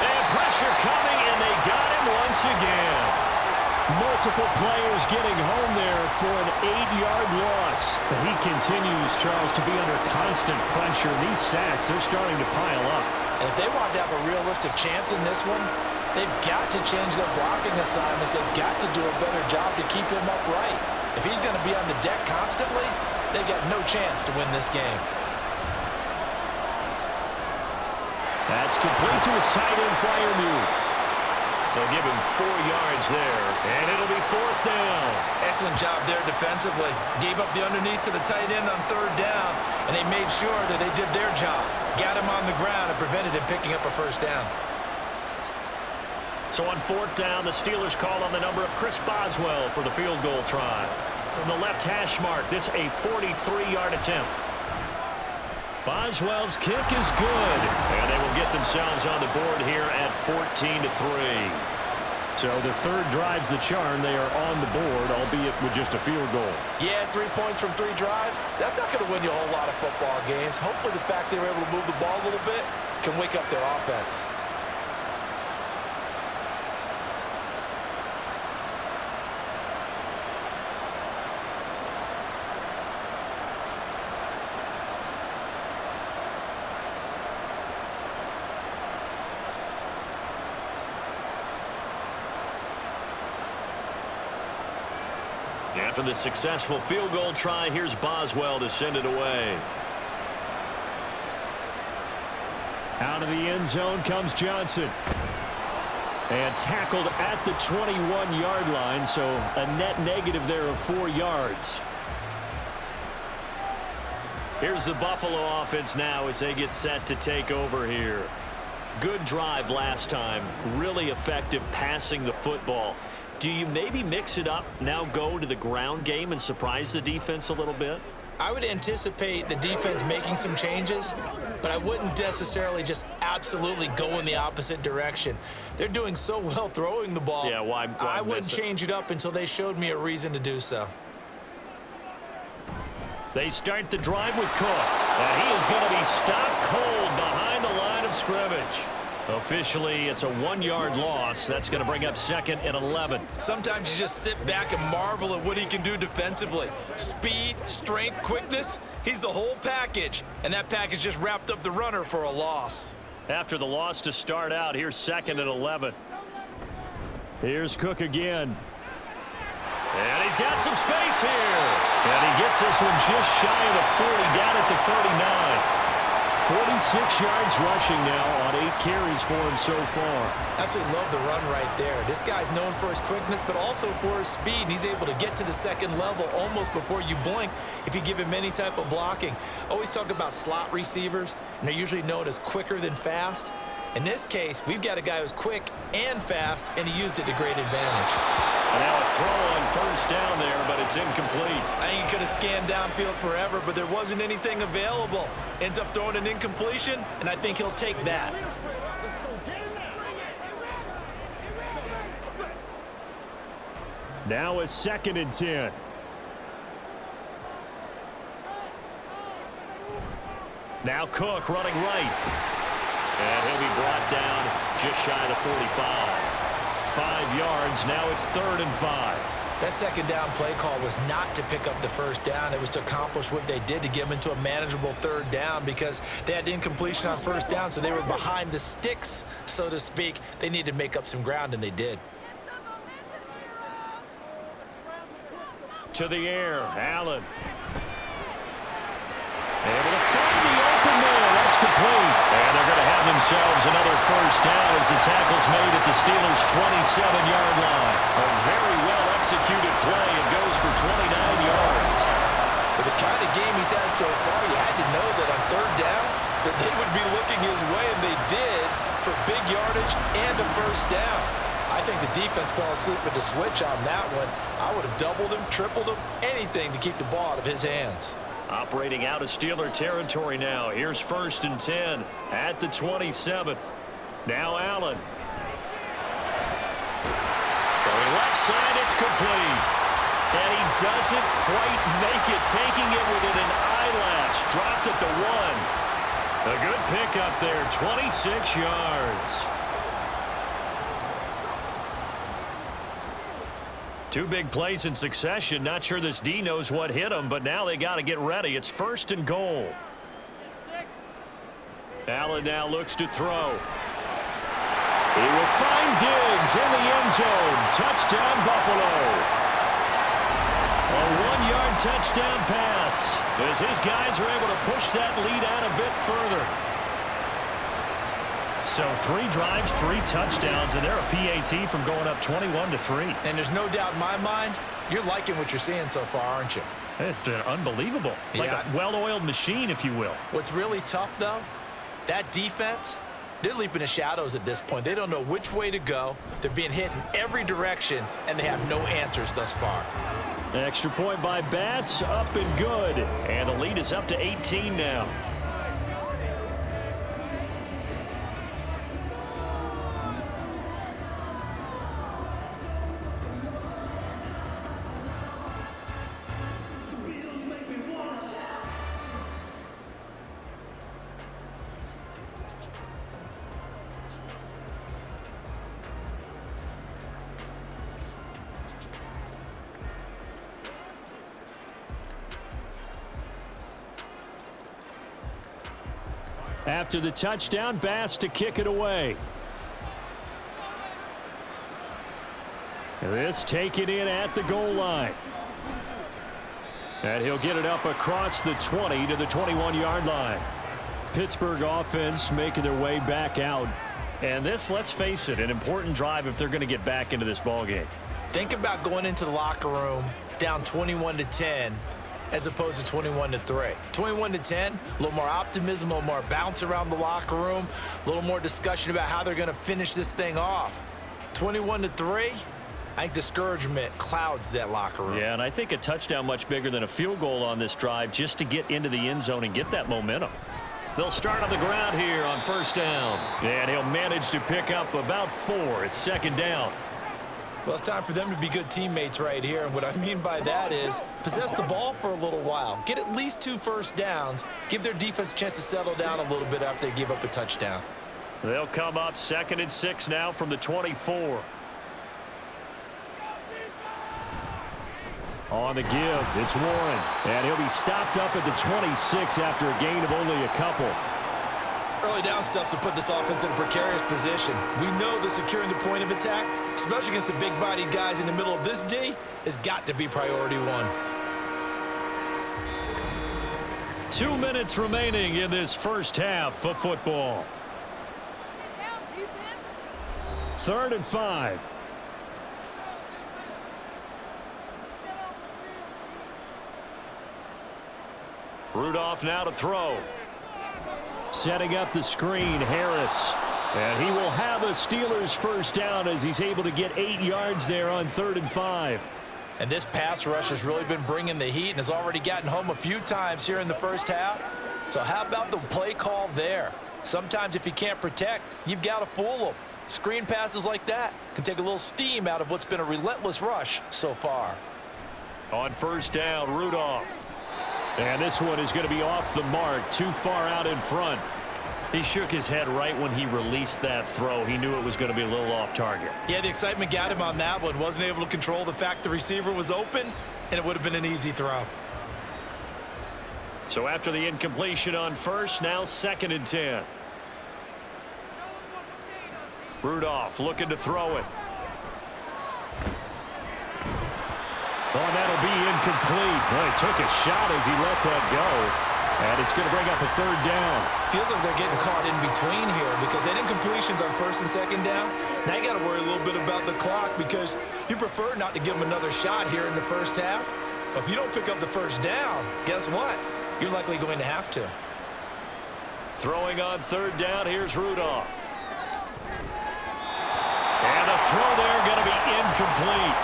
And pressure coming, and they got him once again. Multiple players getting home there for an 8-yard loss. But he continues, Charles, to be under constant pressure. These sacks, they're starting to pile up. And if they want to have a realistic chance in this one, they've got to change their blocking assignments. They've got to do a better job to keep him upright. If he's going to be on the deck constantly, they've got no chance to win this game. That's complete to his tight end flyer move. They'll give him 4 yards there, and it'll be 4th down. Excellent job there defensively. Gave up the underneath to the tight end on 3rd down, and they made sure that they did their job. Got him on the ground and prevented him picking up a 1st down. So on 4th down, the Steelers call on the number of Chris Boswell for the field goal try. From the left hash mark, this a 43-yard attempt. Boswell's kick is good, and they will get themselves on the board here at 14-3. So the 3rd drives the charm. They are on the board, albeit with just a field goal. Yeah, 3 points from 3 drives. That's not going to win you a whole lot of football games. Hopefully the fact they were able to move the ball a little bit can wake up their offense. After the successful field goal try, here's Boswell to send it away. Out of the end zone comes Johnson. And tackled at the 21-yard line, so a net negative there of 4 yards. Here's the Buffalo offense now as they get set to take over here. Good drive last time. Really effective passing the football. Do you maybe mix it up, now go to the ground game and surprise the defense a little bit? I would anticipate the defense making some changes, but I wouldn't necessarily just absolutely go in the opposite direction. They're doing so well throwing the ball. Yeah, why I wouldn't change it up until they showed me a reason to do so. They start the drive with Cook, and he is going to be stopped cold behind the line of scrimmage. Officially, it's a 1-yard loss. That's going to bring up 2nd and 11. Sometimes you just sit back and marvel at what he can do defensively. Speed, strength, quickness, he's the whole package. And that package just wrapped up the runner for a loss. After the loss to start out, here's 2nd and 11. Here's Cook again. And he's got some space here. And he gets this one just shy of the 40, down at the 39. 46 yards rushing now on 8 carries for him so far. Absolutely love the run right there. This guy's known for his quickness, but also for his speed. And he's able to get to the second level almost before you blink if you give him any type of blocking. Always talk about slot receivers, and they're usually known as quicker than fast. In this case, we've got a guy who's quick and fast, and he used it to great advantage. And now a throw on first down there, but it's incomplete. I think he could have scanned downfield forever, but there wasn't anything available. Ends up throwing an incompletion, and I think he'll take that. Now a 2nd and 10. Now Cook running right. And he'll be brought down just shy of the 45. 5 yards. Now it's 3rd and 5. That second down play call was not to pick up the first down. It was to accomplish what they did to get them into a manageable 3rd down because they had incompletion on first down, so they were behind the sticks, so to speak. They needed to make up some ground, and they did. To the air, Allen. Able to find the open man. That's complete. And they're going to have themselves another first down as the tackle's made at the Steelers' 27-yard line. A very well-executed play. It goes for 29 yards. With the kind of game he's had so far, you had to know that on 3rd down that they would be looking his way, and they did for big yardage and a first down. I think the defense fell asleep with the switch on that one. I would have doubled him, tripled him, anything to keep the ball out of his hands. Operating out of Steeler territory now. Here's 1st and 10 at the 27. Now Allen. Throwing left side, it's complete. And he doesn't quite make it, taking it within an eyelash. Dropped at the 1. A good pickup there, 26 yards. 2 big plays in succession. Not sure this D knows what hit him, but now they got to get ready. It's 1st and goal. Allen now looks to throw. He will find Diggs in the end zone. Touchdown, Buffalo. A 1-yard touchdown pass as his guys are able to push that lead out a bit further. So 3 drives, 3 touchdowns, and they're a PAT from going up 21-3. And there's no doubt in my mind, you're liking what you're seeing so far, aren't you? It's been unbelievable. Like a well-oiled machine, if you will. What's really tough, though, that defense, they're leaping the shadows at this point. They don't know which way to go. They're being hit in every direction, and they have no answers thus far. Extra point by Bass, up and good. And the lead is up to 18 now. After the touchdown, Bass to kick it away. This taken in at the goal line. And he'll get it up across the 20 to the 21-yard line. Pittsburgh offense making their way back out. And this, let's face it, an important drive if they're going to get back into this ballgame. Think about going into the locker room down 21-10 as opposed to 21-3. 21-10, a little more optimism, a little more bounce around the locker room, a little more discussion about how they're going to finish this thing off. 21-3, I think discouragement clouds that locker room. Yeah, and I think a touchdown much bigger than a field goal on this drive just to get into the end zone and get that momentum. They'll start on the ground here on first down. And he'll manage to pick up about 4. It's second down. Well, it's time for them to be good teammates right here. And what I mean by that is possess the ball for a little while. Get at least 2 first downs. Give their defense a chance to settle down a little bit after they give up a touchdown. They'll come up 2nd and 6 now from the 24. On the give, it's Warren. And he'll be stopped up at the 26 after a gain of only a couple. Early down stuff to put this offense in a precarious position. We know that securing the point of attack, especially against the big-bodied guys in the middle of this D, has got to be priority 1. 2 minutes remaining in this first half of football. 3rd and 5. Rudolph now to throw. Setting up the screen, Harris. And he will have a Steelers first down as he's able to get 8 yards there on 3rd and 5. And this pass rush has really been bringing the heat and has already gotten home a few times here in the first half. So how about the play call there? Sometimes if you can't protect, you've got to fool them. Screen passes like that can take a little steam out of what's been a relentless rush so far. On first down, Rudolph. And this one is going to be off the mark, too far out in front. He shook his head right when he released that throw. He knew it was going to be a little off target. Yeah, the excitement got him on that one. Wasn't able to control the fact the receiver was open, and it would have been an easy throw. So after the incompletion on first, now 2nd and 10. Rudolph looking to throw it. Oh, and that'll be incomplete. Well, he took a shot as he let that go. And it's going to bring up a 3rd down. Feels like they're getting caught in between here because that incompletion's on 1st and 2nd down. Now you got to worry a little bit about the clock because you prefer not to give them another shot here in the first half. But if you don't pick up the first down, guess what? You're likely going to have to. Throwing on 3rd down, here's Rudolph. And the throw there going to be incomplete.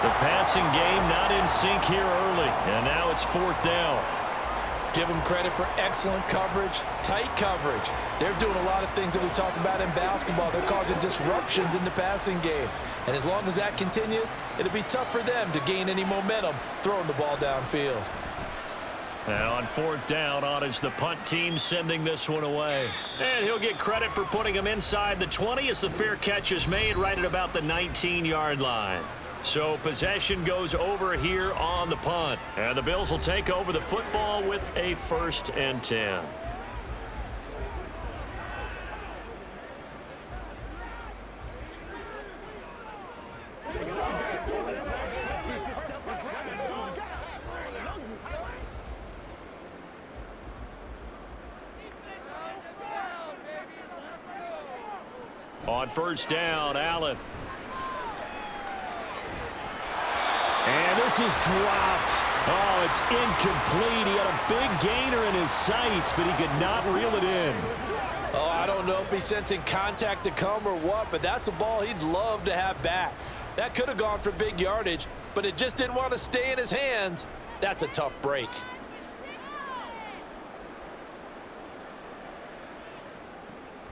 The passing game not in sync here early. And now it's 4th down. Give them credit for excellent coverage, tight coverage. They're doing a lot of things that we talk about in basketball. They're causing disruptions in the passing game. And as long as that continues, it'll be tough for them to gain any momentum throwing the ball downfield. Now on 4th down, on is the punt team sending this one away. And he'll get credit for putting him inside the 20 as the fair catch is made right at about the 19-yard line. So possession goes over here on the punt. And the Bills will take over the football with a 1st and 10. On first down, Allen. And this is dropped. Oh, it's incomplete. He had a big gainer in his sights, but he could not reel it in. Oh, I don't know if he's sensing contact to come or what, but that's a ball he'd love to have back. That could have gone for big yardage, but it just didn't want to stay in his hands. That's a tough break.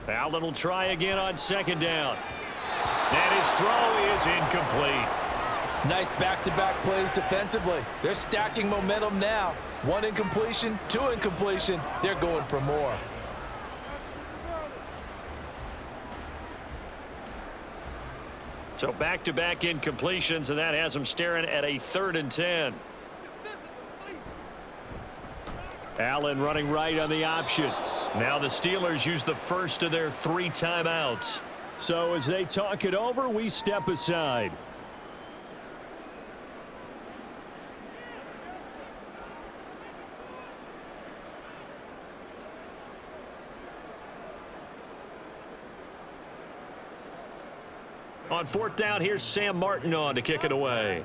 Allen will try again on 2nd down. And his throw is incomplete. Nice back-to-back plays defensively. They're stacking momentum now. 1 incompletion, 2 incompletion. They're going for more. So back-to-back incompletions, and that has them staring at a 3rd and 10. Allen running right on the option. Now the Steelers use the first of their 3 timeouts. So as they talk it over, we step aside. On 4th down, here's Sam Martin on to kick it away.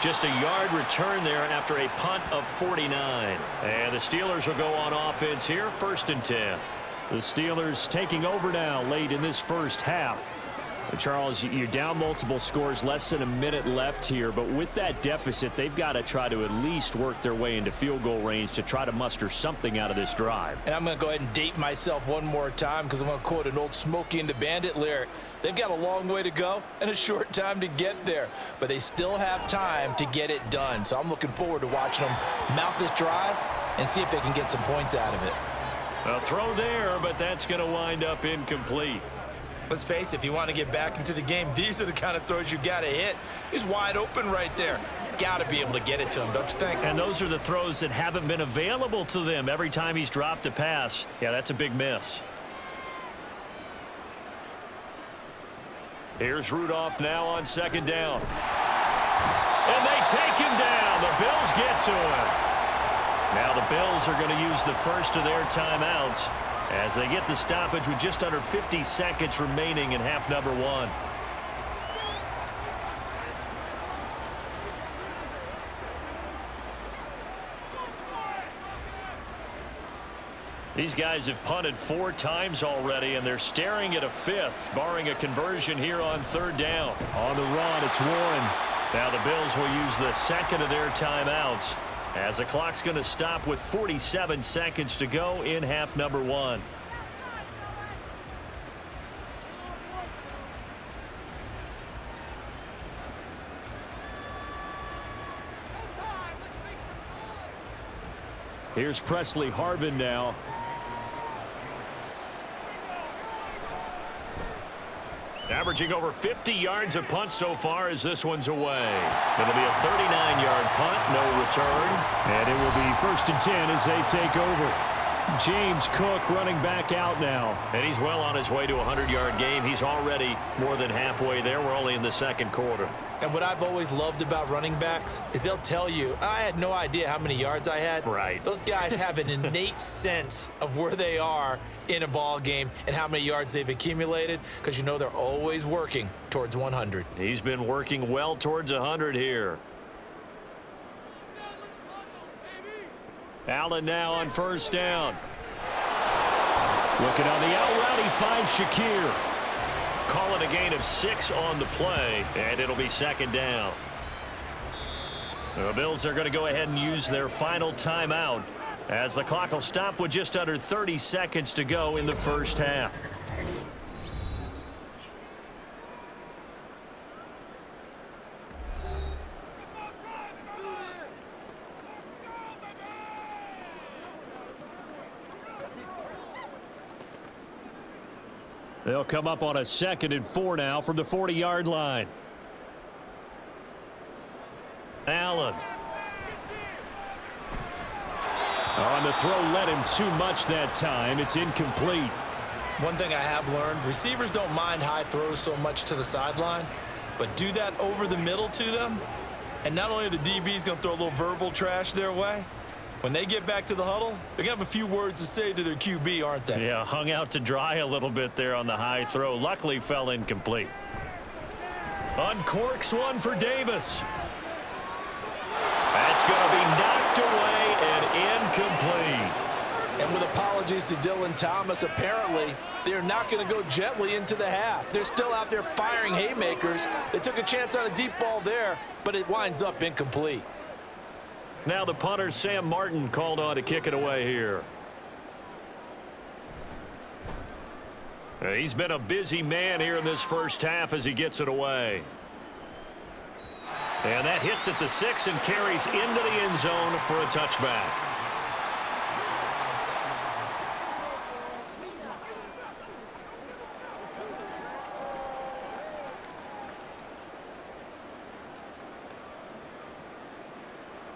Just a yard return there after a punt of 49. And the Steelers will go on offense here, 1st and 10. The Steelers taking over now late in this first half. Charles, you're down multiple scores, less than a minute left here, but with that deficit, they've got to try to at least work their way into field goal range to try to muster something out of this drive. And I'm going to go ahead and date myself one more time because I'm going to quote an old Smokey and the Bandit lyric. They've got a long way to go and a short time to get there, but they still have time to get it done. So I'm looking forward to watching them mount this drive and see if they can get some points out of it. A throw there, but that's going to wind up incomplete. Let's face it, if you want to get back into the game, these are the kind of throws you got to hit. He's wide open right there. Got to be able to get it to him, don't you think? And those are the throws that haven't been available to them every time he's dropped a pass. Yeah, that's a big miss. Here's Rudolph now on second down. And they take him down. The Bills get to him. Now the Bills are going to use the first of their timeouts as they get the stoppage with just under 50 seconds remaining in half number one. These guys have punted 4 times already, and they're staring at a 5th, barring a conversion here on third down. On the run, it's Warren. Now the Bills will use the second of their timeouts as the clock's going to stop with 47 seconds to go in half number one. Here's Presley Harvin now. Averaging over 50 yards a punt so far as this one's away. It'll be a 39-yard punt, no return. And it will be 1st and 10 as they take over. James Cook running back out now. And he's well on his way to a 100-yard game. He's already more than halfway there. We're only in the second quarter. And what I've always loved about running backs is they'll tell you, I had no idea how many yards I had. Right. Those guys have an innate sense of where they are in a ball game and how many yards they've accumulated, because you know they're always working towards 100. He's been working well towards 100 here. Allen now on first down. Looking on the out route, he finds Shakir. Call it a gain of 6 on the play, and it'll be second down. The Bills are going to go ahead and use their final timeout as the clock will stop with just under 30 seconds to go in the first half. They'll come up on a 2nd and 4 now from the 40-yard line. Allen. On the throw, led him too much that time. It's incomplete. One thing I have learned, receivers don't mind high throws so much to the sideline, but do that over the middle to them, and not only are the DBs going to throw a little verbal trash their way, when they get back to the huddle, they're going to have a few words to say to their QB, aren't they? Yeah, hung out to dry a little bit there on the high throw. Luckily fell incomplete. Uncorks one for Davis. That's going to be knocked away and incomplete. And with apologies to Dylan Thomas, apparently they're not going to go gently into the half. They're still out there firing haymakers. They took a chance on a deep ball there, but it winds up incomplete. Now the punter, Sam Martin, called on to kick it away here. He's been a busy man here in this first half as he gets it away. And that hits at the 6 and carries into the end zone for a touchback.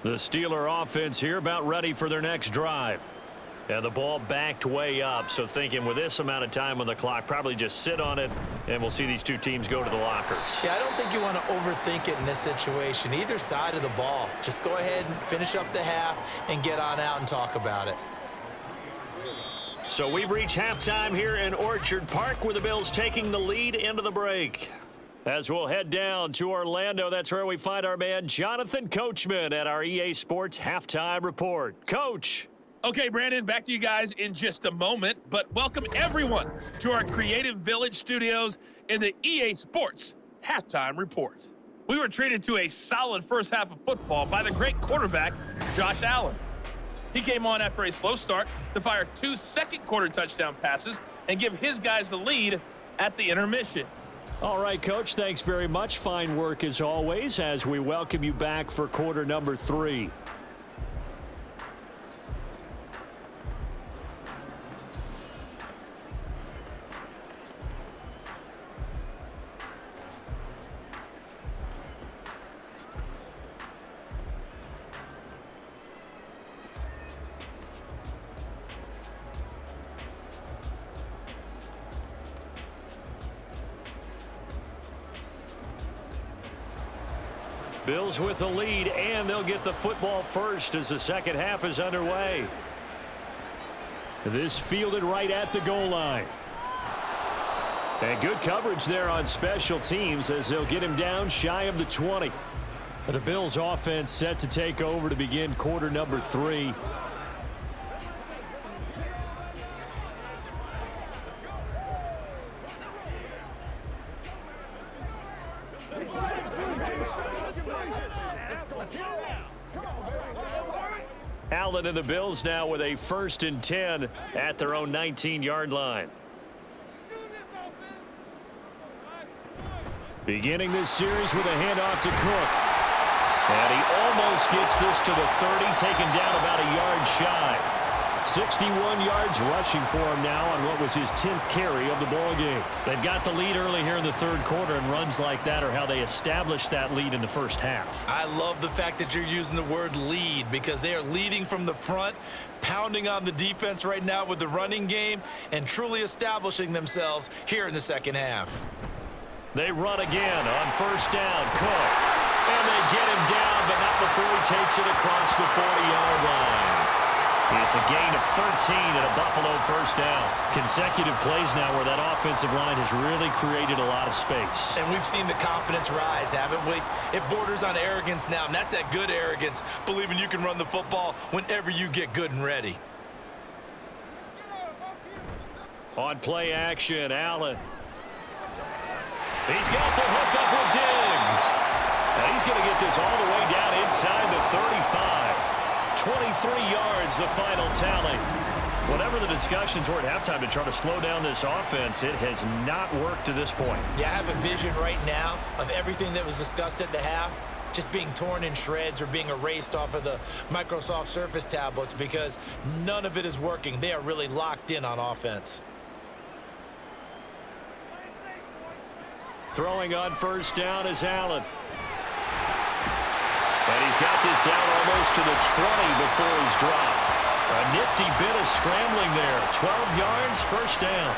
The Steeler offense here about ready for their next drive. And the ball backed way up, so thinking with this amount of time on the clock, probably just sit on it, and we'll see these two teams go to the lockers. Yeah, I don't think you want to overthink it in this situation. Either side of the ball. Just go ahead and finish up the half and get on out and talk about it. So we've reached halftime here in Orchard Park with the Bills taking the lead into the break. As we'll head down to Orlando, that's where we find our man Jonathan Coachman at our EA Sports Halftime Report. Coach. Okay, Brandon, back to you guys in just a moment, but welcome everyone to our Creative Village studios in the EA Sports Halftime Report. We were treated to a solid first half of football by the great quarterback, Josh Allen. He came on after a slow start to fire 2 second-quarter touchdown passes and give his guys the lead at the intermission. All right, Coach, thanks very much. Fine work as always as we welcome you back for quarter number 3. Bills with the lead, and they'll get the football first as the second half is underway. This fielded right at the goal line. And good coverage there on special teams as they'll get him down shy of the 20. The Bills offense set to take over to begin quarter number 3. Allen and the Bills now with a 1st and 10 at their own 19-yard line. Beginning this series with a handoff to Cook. And he almost gets this to the 30, taken down about a yard shy. 61 yards rushing for him now on what was his 10th carry of the ballgame. They've got the lead early here in the third quarter, and runs like that are how they established that lead in the first half. I love the fact that you're using the word lead because they are leading from the front, pounding on the defense right now with the running game, and truly establishing themselves here in the second half. They run again on 1st down. Cook. And they get him down, but not before he takes it across the 40-yard line. It's a gain of 13 and a Buffalo 1st down. Consecutive plays now where that offensive line has really created a lot of space. And we've seen the confidence rise, haven't we? It borders on arrogance now, and that's that good arrogance, believing you can run the football whenever you get good and ready. On play action, Allen. He's got the hook up with Diggs. And he's going to get this all the way down inside the 35. 23 yards, the final tally. Whatever the discussions were at halftime to try to slow down this offense, it has not worked to this point. Yeah, I have a vision right now of everything that was discussed at the half just being torn in shreds or being erased off of the Microsoft Surface tablets because none of it is working. They are really locked in on offense. Throwing on 1st down is Allen. And he's got this down almost to the 20 before he's dropped. A nifty bit of scrambling there. 12 yards, 1st down.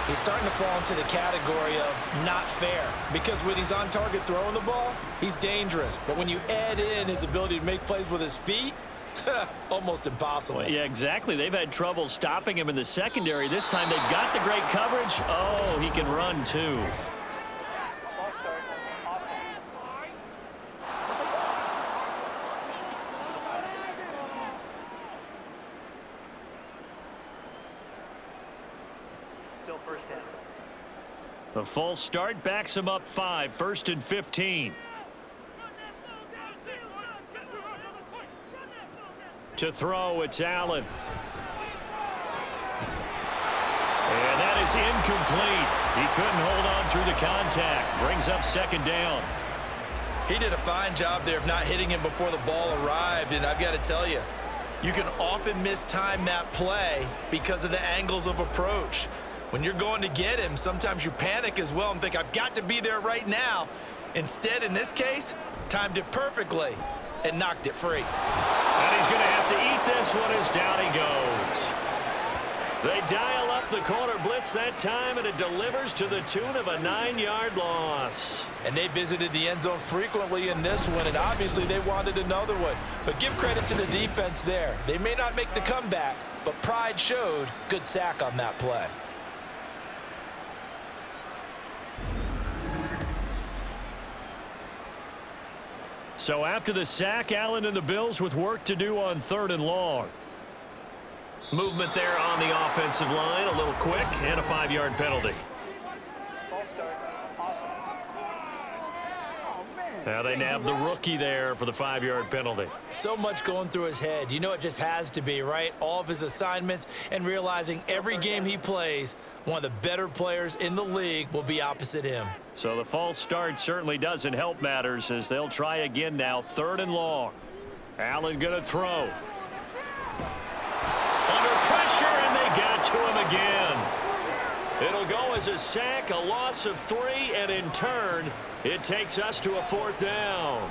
He's starting to fall into the category of not fair because when he's on target throwing the ball, he's dangerous. But when you add in his ability to make plays with his feet, almost impossible. Well, yeah, exactly. They've had trouble stopping him in the secondary. This time they've got the great coverage. Oh, he can run too. The false start backs him up 5, 1st and 15. To throw, it's Allen. And that is incomplete. He couldn't hold on through the contact. Brings up 2nd down. He did a fine job there of not hitting him before the ball arrived, and I've got to tell you, you can often mistime that play because of the angles of approach. When you're going to get him, sometimes you panic as well and think, I've got to be there right now. Instead, in this case, timed it perfectly and knocked it free. And he's going to have to eat this one as down he goes. They dial up the corner blitz that time, and it delivers to the tune of a 9-yard loss. And they visited the end zone frequently in this one, and obviously they wanted another one. But give credit to the defense there. They may not make the comeback, but pride showed. Good sack on that play. So after the sack, Allen and the Bills with work to do on 3rd and long. Movement there on the offensive line, a little quick, and a 5-yard penalty. Now they nab the rookie there for the 5-yard penalty. So much going through his head. You know it just has to be, right? All of his assignments and realizing every game he plays, one of the better players in the league will be opposite him. So the false start certainly doesn't help matters as they'll try again now. 3rd and long. Allen going to throw. Under pressure, and they got to him again. It'll go as a sack, a loss of 3, and in turn, it takes us to a 4th down.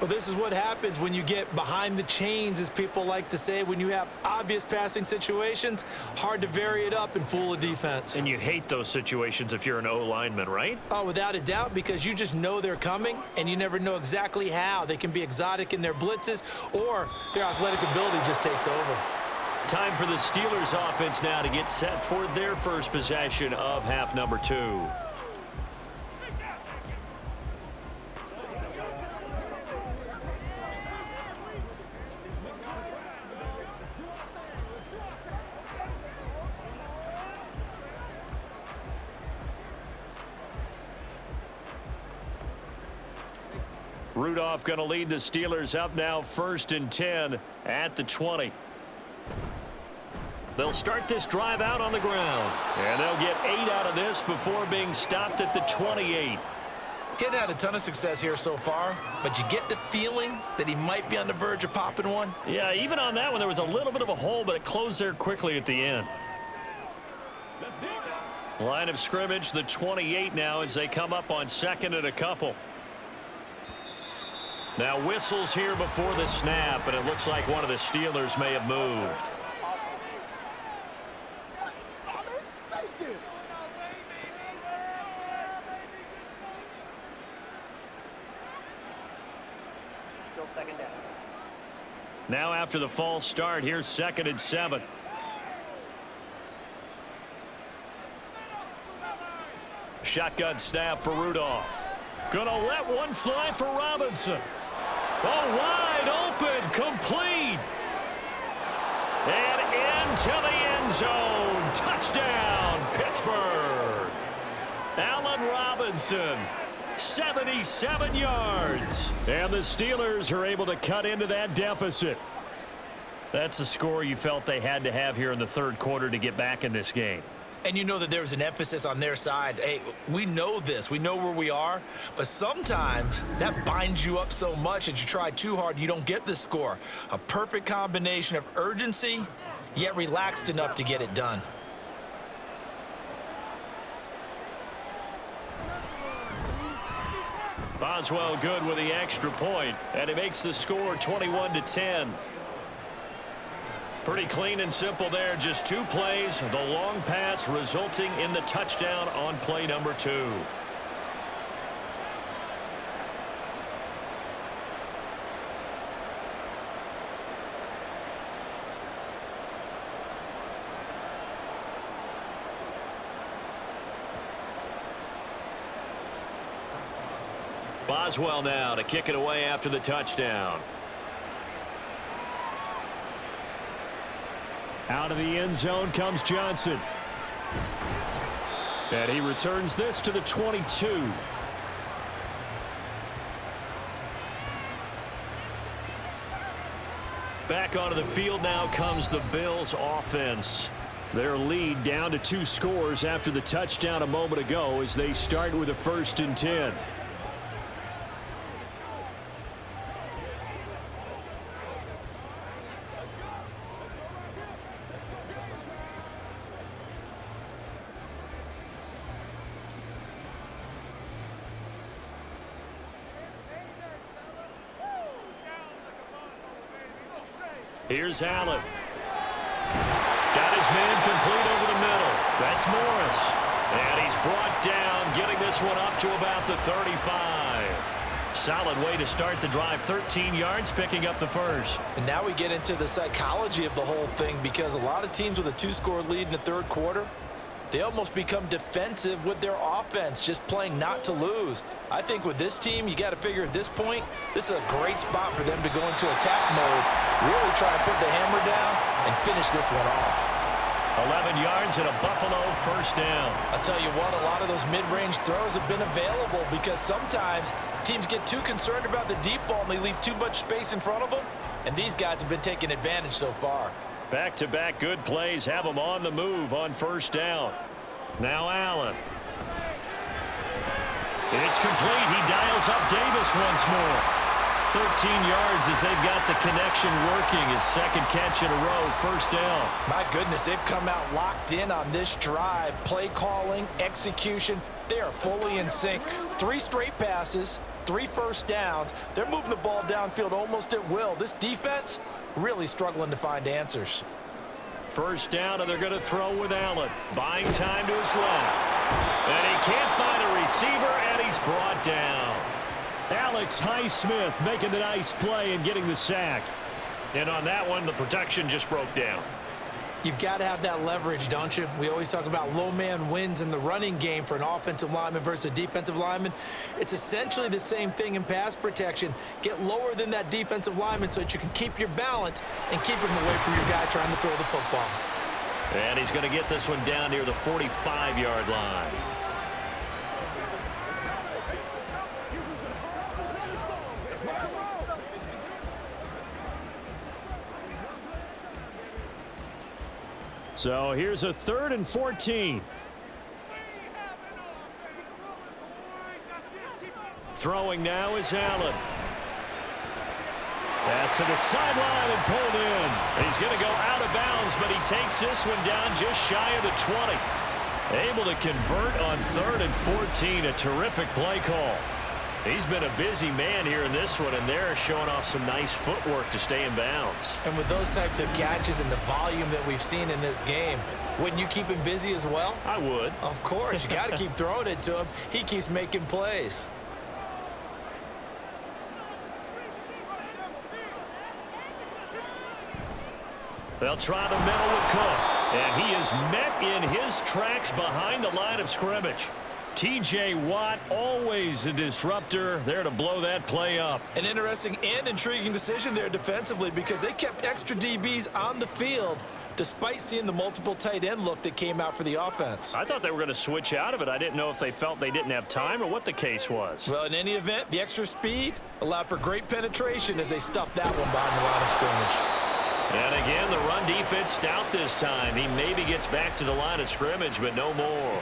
Well, this is what happens when you get behind the chains, as people like to say. When you have obvious passing situations, hard to vary it up and fool a defense. And you hate those situations if you're an O-lineman, right? Oh, without a doubt, because you just know they're coming, and you never know exactly how. They can be exotic in their blitzes, or their athletic ability just takes over. Time for the Steelers offense now to get set for their first possession of half number 2. Rudolph going to lead the Steelers up now 1st and 10 at the 20. They'll start this drive out on the ground, and they'll get 8 out of this before being stopped at the 28. He hadn't had a ton of success here so far, but you get the feeling that he might be on the verge of popping one. Yeah, even on that one, there was a little bit of a hole, but it closed there quickly at the end. Line of scrimmage, the 28 now as they come up on 2nd and a couple. Now whistles here before the snap, and it looks like one of the Steelers may have moved. Now after the false start, here's 2nd and 7. Shotgun snap for Rudolph. Gonna let one fly for Robinson. Oh, wide open, complete. And into the end zone. Touchdown, Pittsburgh. Allen Robinson, 77 yards. And the Steelers are able to cut into that deficit. That's a score you felt they had to have here in the 3rd quarter to get back in this game. And you know that there's an emphasis on their side. Hey, we know this. We know where we are. But sometimes that binds you up so much that you try too hard, you don't get the score. A perfect combination of urgency, yet relaxed enough to get it done. Boswell good with the extra point, and it makes the score 21-10. Pretty clean and simple there. Just 2 plays. The long pass resulting in the touchdown on play number 2. Boswell now to kick it away after the touchdown. Out of the end zone comes Johnson. And he returns this to the 22. Back onto the field now comes the Bills offense. Their lead down to 2 scores after the touchdown a moment ago as they start with a 1st and 10. Here's Allen. Got his man complete over the middle. That's Morris. And he's brought down, getting this one up to about the 35. Solid way to start the drive. 13 yards, picking up the 1st. And now we get into the psychology of the whole thing, because a lot of teams with a 2-score lead in the 3rd quarter, they almost become defensive with their offense, just playing not to lose. I think with this team, you got to figure at this point, this is a great spot for them to go into attack mode, really try to put the hammer down and finish this one off. 11 yards and a Buffalo 1st down. I'll tell you what, a lot of those mid-range throws have been available, because sometimes teams get too concerned about the deep ball and they leave too much space in front of them, and these guys have been taking advantage so far. Back-to-back good plays have them on the move on 1st down. Now Allen. It's complete. He dials up Davis once more. 13 yards as they've got the connection working. His 2nd catch in a row, 1st down. My goodness, they've come out locked in on this drive. Play calling, execution, they are fully in sync. 3 straight passes, 3 first downs. They're moving the ball downfield almost at will. This defense really struggling to find answers. First down, and they're going to throw with Allen. Buying time to his left. And he can't find a receiver, and he's brought down. Alex Highsmith making the nice play and getting the sack. And on that one, the protection just broke down. You've got to have that leverage, don't you? We always talk about low man wins in the running game for an offensive lineman versus a defensive lineman. It's essentially the same thing in pass protection. Get lower than that defensive lineman so that you can keep your balance and keep him away from your guy trying to throw the football. And he's going to get this one down near the 45-yard line. So here's a 3rd and 14. Throwing now is Allen. Pass to the sideline and pulled in. He's going to go out of bounds, but he takes this one down just shy of the 20. Able to convert on 3rd and 14. A terrific play call. He's been a busy man here in this one, and they're showing off some nice footwork to stay in bounds. And with those types of catches and the volume that we've seen in this game, wouldn't you keep him busy as well? I would. Of course. You got to keep throwing it to him. He keeps making plays. They'll try the middle with Cook, and he is met in his tracks behind the line of scrimmage. T.J. Watt, always a disruptor, there to blow that play up. An interesting and intriguing decision there defensively because they kept extra DBs on the field despite seeing the multiple tight end look that came out for the offense. I thought they were going to switch out of it. I didn't know if they felt they didn't have time or what the case was. Well, in any event, the extra speed allowed for great penetration as they stuffed that one behind the line of scrimmage. And again, the run defense stout this time. He maybe gets back to the line of scrimmage, but no more.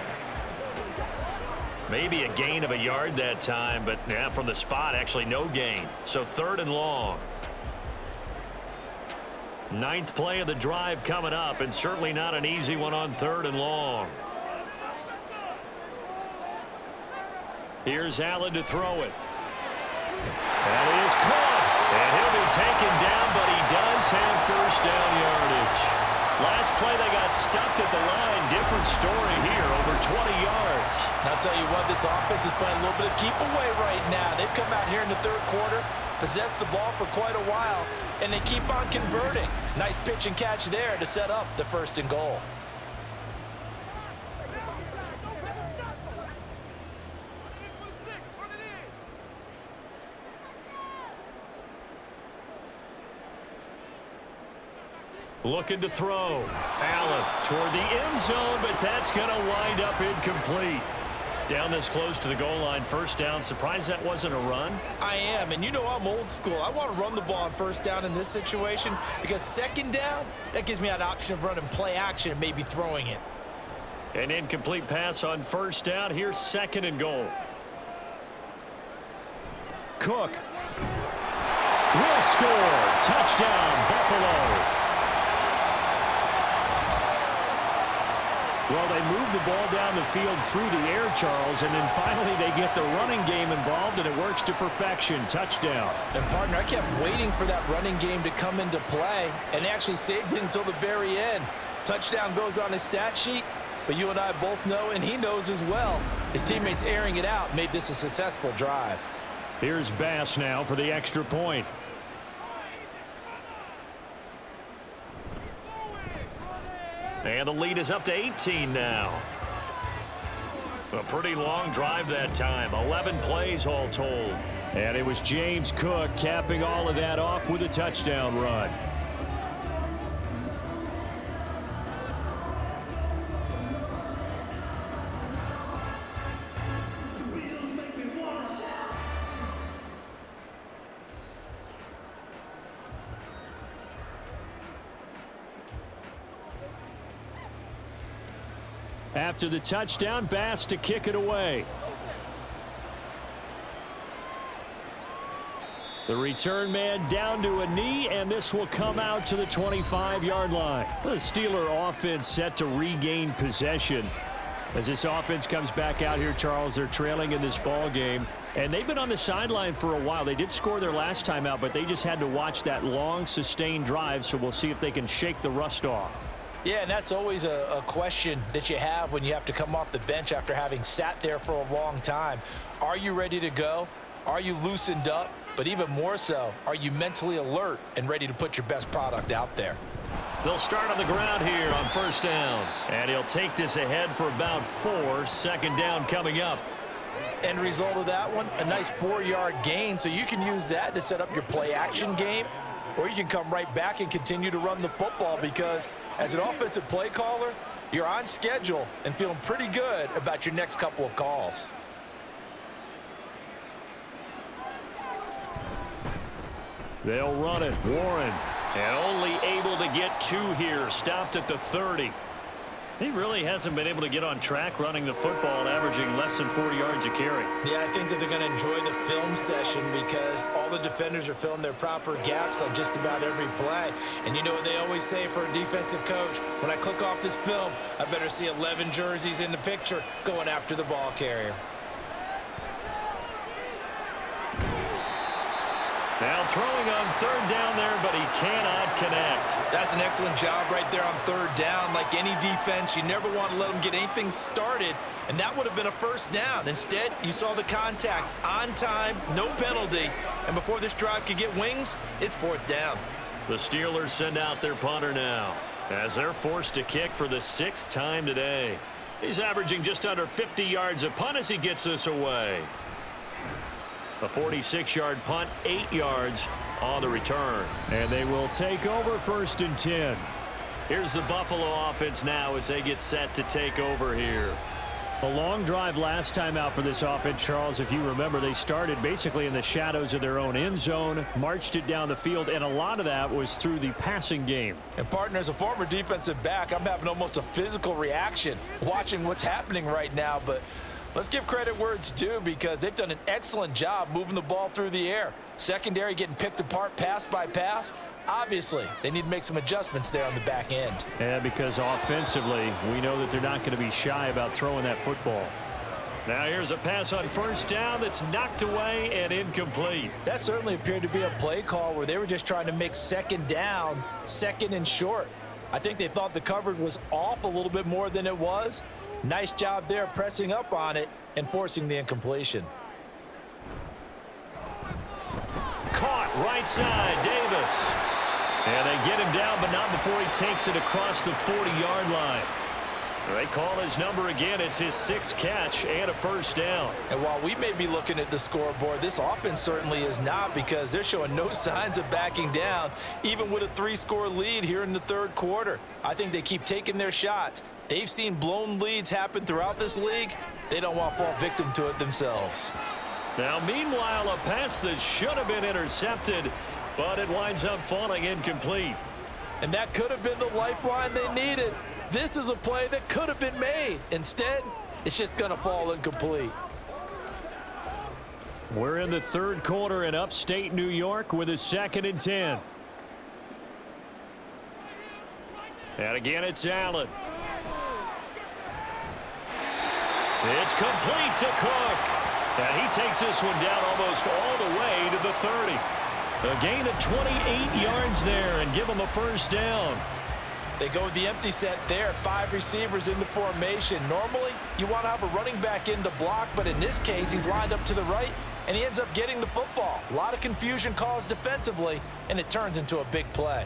Maybe a gain of a yard that time, but yeah, from the spot, actually no gain. So 3rd and long. 9th play of the drive coming up, and certainly not an easy one on 3rd and long. Here's Allen to throw it. That is caught. And he'll be taken down, but he does have first down yardage. Last play, they got stuffed at the line. Different story here, over 20 yards. And I'll tell you what, this offense is playing a little bit of keep away right now. They've come out here in the 3rd quarter, possessed the ball for quite a while, and they keep on converting. Nice pitch and catch there to set up the 1st and goal. Looking to throw. Allen toward the end zone, but that's going to wind up incomplete. Down this close to the goal line, 1st down. Surprised that wasn't a run? I am, and you know I'm old school. I want to run the ball on 1st down in this situation because 2nd down, that gives me an option of running play action and maybe throwing it. An incomplete pass on 1st down. Here's 2nd and goal. Cook will score. Touchdown, Buffalo. Well, they move the ball down the field through the air, Charles, and then finally they get the running game involved, and it works to perfection. Touchdown. And, partner, I kept waiting for that running game to come into play and actually saved it until the very end. Touchdown goes on his stat sheet, but you and I both know, and he knows as well, his teammates airing it out made this a successful drive. Here's Bass now for the extra point. And the lead is up to 18 now. A pretty long drive that time. 11 plays all told. And it was James Cook capping all of that off with a touchdown run. After the touchdown, Bass to kick it away. The return man down to a knee, and this will come out to the 25-yard line. The Steeler offense set to regain possession. As this offense comes back out here, Charles, they're trailing in this ball game, and they've been on the sideline for a while. They did score their last time out, but they just had to watch that long, sustained drive, so we'll see if they can shake the rust off. Yeah, and that's always a question that you have when you have to come off the bench after having sat there for a long time. Are you ready to go? Are you loosened up? But even more so, are you mentally alert and ready to put your best product out there? They'll start on the ground here on first down. And he'll take this ahead for about 4. Second down coming up. End result of that one, a nice 4-yard gain. So you can use that to set up your play action game, or you can come right back and continue to run the football, because as an offensive play caller, you're on schedule and feeling pretty good about your next couple of calls. They'll run it. Warren. And only able to get 2 here. Stopped at the 30. He really hasn't been able to get on track running the football, averaging less than 4 yards a carry. Yeah, I think that they're going to enjoy the film session because all the defenders are filling their proper gaps on just about every play. And you know what they always say for a defensive coach? When I click off this film, I better see 11 jerseys in the picture going after the ball carrier. Now throwing on third down there, but he cannot connect. That's an excellent job right there on third down. Like any defense, you never want to let them get anything started, and that would have been a first down. Instead, you saw the contact on time, no penalty, and before this drive could get wings, it's fourth down. The Steelers send out their punter now as they're forced to kick for the 6th time today. He's averaging just under 50 yards a punt as he gets this away. A 46-yard punt, 8 yards on the return. And they will take over 1st and 10. Here's the Buffalo offense now as they get set to take over here. A long drive last time out for this offense, Charles. If you remember, they started basically in the shadows of their own end zone, marched it down the field, and a lot of that was through the passing game. And partner, as a former defensive back, I'm having almost a physical reaction watching what's happening right now, but let's give credit where it's due because they've done an excellent job moving the ball through the air. Secondary getting picked apart pass by pass. Obviously, they need to make some adjustments there on the back end. Yeah, because offensively, we know that they're not going to be shy about throwing that football. Now here's a pass on first down that's knocked away and incomplete. That certainly appeared to be a play call where they were just trying to make second down, second and short. I think they thought the coverage was off a little bit more than it was. Nice job there pressing up on it and forcing the incompletion. Caught right side, Davis. And they get him down, but not before he takes it across the 40-yard line. They call his number again. It's his 6th catch and a first down. And while we may be looking at the scoreboard, this offense certainly is not because they're showing no signs of backing down, even with a 3-score lead here in the third quarter. I think they keep taking their shots. They've seen blown leads happen throughout this league. They don't want to fall victim to it themselves. Now, meanwhile, a pass that should have been intercepted, but it winds up falling incomplete. And that could have been the lifeline they needed. This is a play that could have been made. Instead, it's just going to fall incomplete. We're in the third quarter in upstate New York with a 2nd and 10. And again, it's Allen. It's complete to Cook. And he takes this one down almost all the way to the 30. A gain of 28 yards there and give him a first down. They go with the empty set there, 5 receivers in the formation. Normally, you want to have a running back in to block, but in this case, he's lined up to the right, and he ends up getting the football. A lot of confusion caused defensively, and it turns into a big play.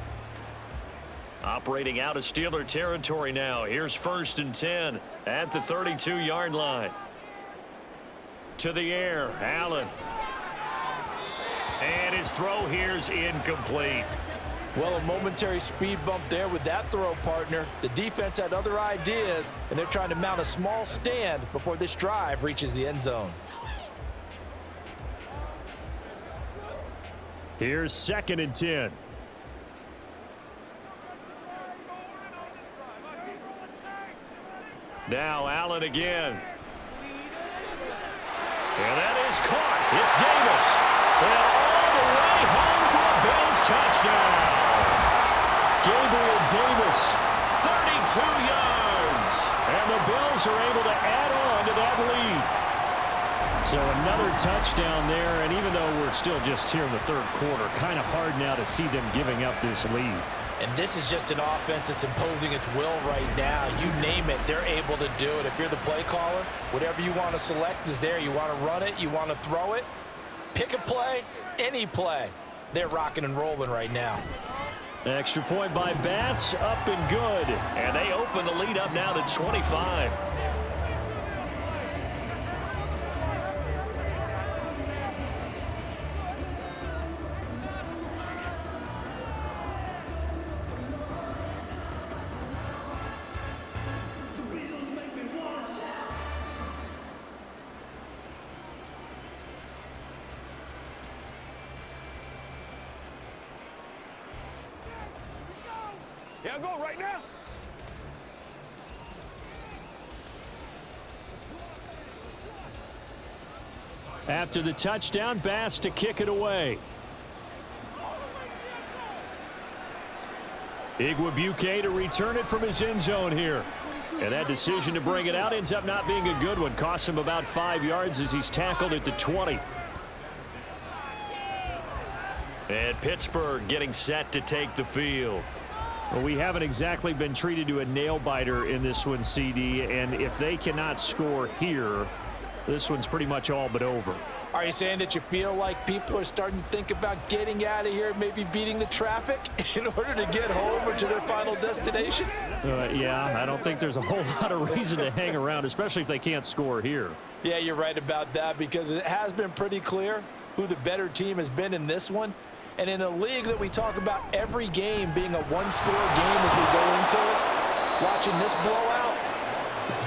Operating out of Steeler territory now. Here's 1st and 10 at the 32-yard line. To the air, Allen. And his throw here's incomplete. Well, a momentary speed bump there with that throw, partner. The defense had other ideas, and they're trying to mount a small stand before this drive reaches the end zone. Here's 2nd and 10. Now Allen again. And that is caught. It's Davis. And all the way home for a Bills touchdown. Gabriel Davis, 32 yards. And And the Bills are able to add on to that lead. So another touchdown there, and even though we're still just here in the third quarter, kind of hard now to see them giving up this lead. And this is just an offense that's imposing its will right now. You name it, they're able to do it. If you're the play caller, whatever you want to select is there. You want to run it, you want to throw it, pick a play, any play. They're rocking and rolling right now. Extra point by Bass, up and good. And they open the lead up now to 25. Yeah, go right now. After the touchdown, Bass to kick it away. Igwebuike to return it from his end zone here. And that decision to bring it out ends up not being a good one. Costs him about 5 yards as he's tackled at the 20. And Pittsburgh getting set to take the field. Well, we haven't exactly been treated to a nail-biter in this one, CD. And if they cannot score here, this one's pretty much all but over. Are you saying that you feel like people are starting to think about getting out of here, maybe beating the traffic in order to get home or to their final destination? Yeah, I don't think there's a whole lot of reason to hang around, especially if they can't score here. Yeah, you're right about that, because it has been pretty clear who the better team has been in this one. And in a league that we talk about every game being a one-score game as we go into it, watching this blowout,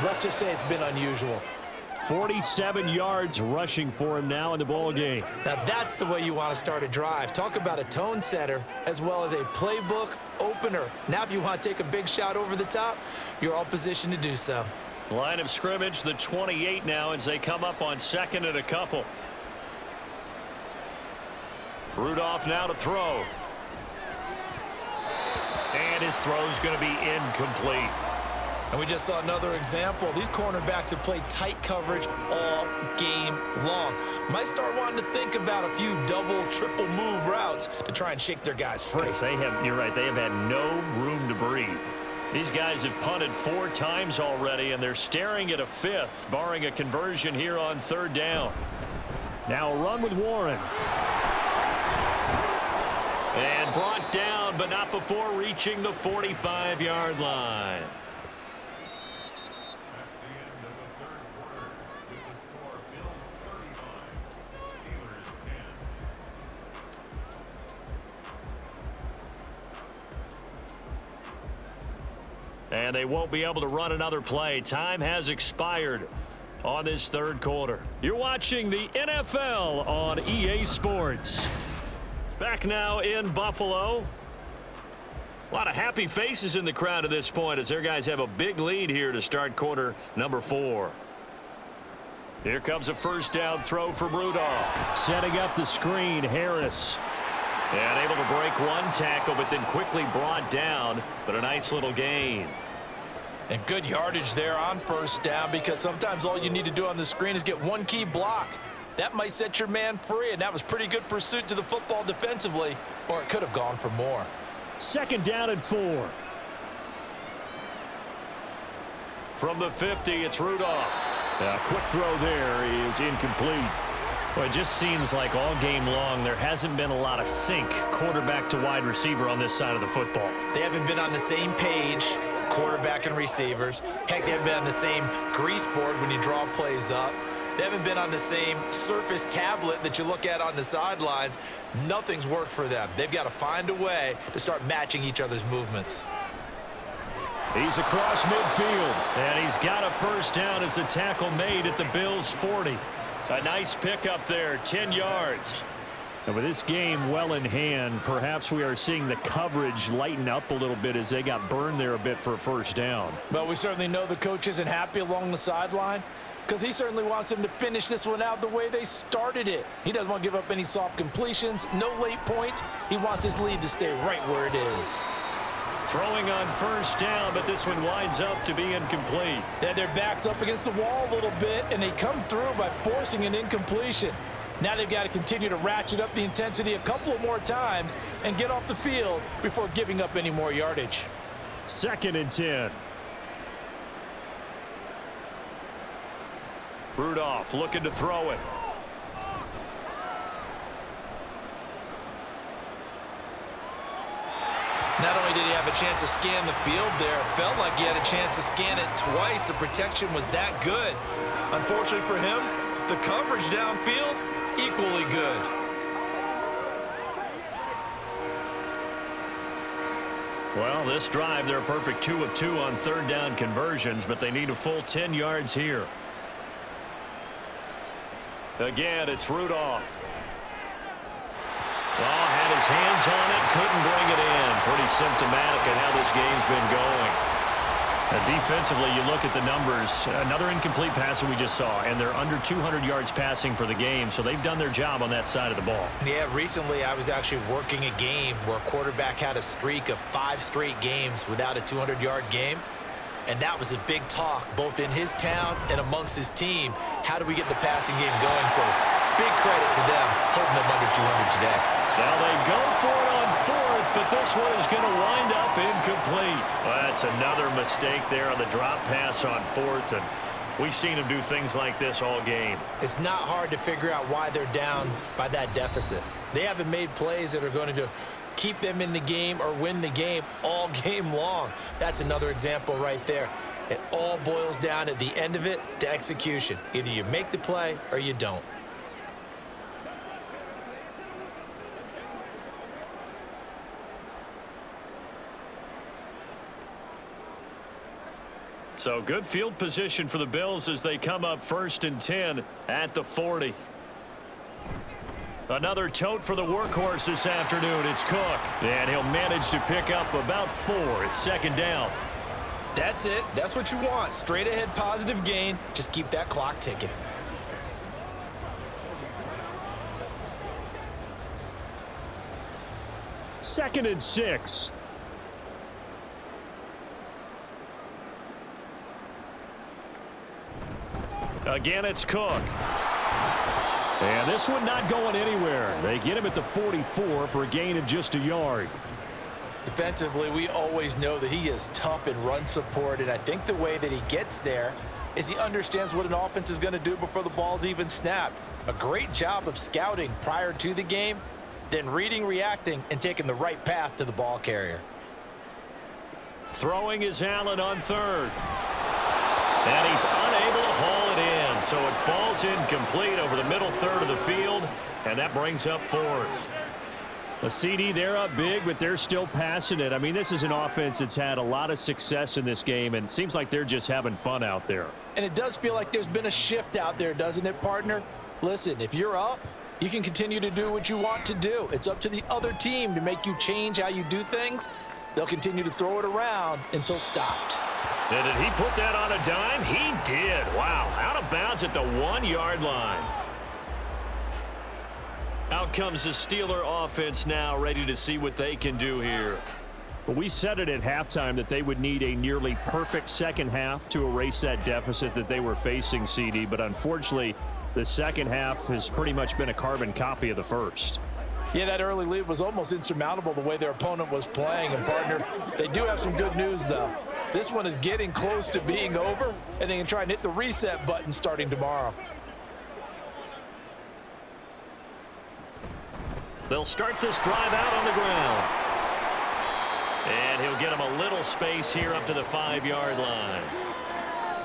let's just say it's been unusual. 47 yards rushing for him now in the ball game. Now that's the way you want to start a drive. Talk about a tone setter as well as a playbook opener. Now if you want to take a big shot over the top, you're all positioned to do so. Line of scrimmage, the 28 now as they come up on second and a couple. Rudolph now to throw. And his throw's going to be incomplete. And we just saw another example. These cornerbacks have played tight coverage all game long. Might start wanting to think about a few double, triple move routes to try and shake their guys free. Yes, you're right, they have had no room to breathe. These guys have punted 4 times already, and they're staring at a 5th, barring a conversion here on 3rd down. Now a run with Warren. And brought down, but not before reaching the 45-yard line. And they won't be able to run another play. Time has expired on this 3rd quarter. You're watching the NFL on EA Sports. Back now in Buffalo. A lot of happy faces in the crowd at this point as their guys have a big lead here to start quarter number 4. Here comes a 1st down throw from Rudolph. Setting up the screen, Harris. And able to break one tackle, but then quickly brought down, but a nice little gain. And good yardage there on 1st down, because sometimes all you need to do on the screen is get one key block. That might set your man free, and that was pretty good pursuit to the football defensively, or it could have gone for more. 2nd down and 4. From the 50, it's Rudolph. A quick throw there is incomplete. Well, it just seems like all game long there hasn't been a lot of sync quarterback to wide receiver on this side of the football. They haven't been on the same page, quarterback and receivers. Heck, they haven't been on the same grease board when you draw plays up. They haven't been on the same Surface tablet that you look at on the sidelines. Nothing's worked for them. They've got to find a way to start matching each other's movements. He's across midfield. And he's got a 1st down as the tackle made at the Bills' 40. A nice pickup there, 10 yards. And with this game well in hand, perhaps we are seeing the coverage lighten up a little bit as they got burned there a bit for a 1st down. But we certainly know the coach isn't happy along the sideline, because he certainly wants them to finish this one out the way they started it. He doesn't want to give up any soft completions, no late points. He wants his lead to stay right where it is. Throwing on first down, but this one winds up to be incomplete. Then their back's up against the wall a little bit, and they come through by forcing an incompletion. Now they've got to continue to ratchet up the intensity a couple of more times and get off the field before giving up any more yardage. 2nd and 10. Rudolph looking to throw it. Not only did he have a chance to scan the field there, it felt like he had a chance to scan it twice. The protection was that good. Unfortunately for him, the coverage downfield, equally good. Well, this drive, they're a perfect 2 of 2 on 3rd down conversions, but they need a full 10 yards here. Again, it's Rudolph. Well, had his hands on it, couldn't bring it in. Pretty symptomatic of how this game's been going. Defensively, you look at the numbers. Another incomplete pass that we just saw, and they're under 200 yards passing for the game, so they've done their job on that side of the ball. Yeah, recently I was actually working a game where a quarterback had a streak of 5 straight games without a 200-yard game. And that was a big talk, both in his town and amongst his team. How do we get the passing game going? So big credit to them holding them under 200 today. Now they go for it on 4th, but this one is going to wind up incomplete. Well, that's another mistake there on the drop pass on 4th, and we've seen him do things like this all game. It's not hard to figure out why they're down by that deficit. They haven't made plays that are going to keep them in the game or win the game all game long. That's another example right there. It all boils down at the end of it to execution. Either you make the play or you don't. So good field position for the Bills as they come up 1st and 10 at the 40. Another tote for the workhorse this afternoon. It's Cook, and he'll manage to pick up about 4. It's 2nd down. That's it. That's what you want. Straight ahead positive gain. Just keep that clock ticking. Second and 6. Again, it's Cook. And this one not going anywhere. They get him at the 44 for a gain of just a yard. Defensively, we always know that he is tough in run support, and I think the way that he gets there is he understands what an offense is going to do before the ball's even snapped. A great job of scouting prior to the game, then reading, reacting, and taking the right path to the ball carrier. Throwing is Allen on 3rd. And he's unable to haul it in, so it falls incomplete over the middle 3rd of the field, and that brings up 4th. The CD, they're up big, but they're still passing it. I mean, this is an offense that's had a lot of success in this game, and it seems like they're just having fun out there. And it does feel like there's been a shift out there, doesn't it, partner? Listen, if you're up, you can continue to do what you want to do. It's up to the other team to make you change how you do things. They'll continue to throw it around until stopped. And did he put that on a dime? He did. Wow, out of bounds at the 1-yard line. Out comes the Steeler offense now, ready to see what they can do here. Well, we said it at halftime that they would need a nearly perfect second half to erase that deficit that they were facing, CD, but unfortunately, the second half has pretty much been a carbon copy of the first. Yeah, that early lead was almost insurmountable the way their opponent was playing. And, partner, they do have some good news, though. This one is getting close to being over, and they can try and hit the reset button starting tomorrow. They'll start this drive out on the ground. And he'll get him a little space here up to the 5-yard line.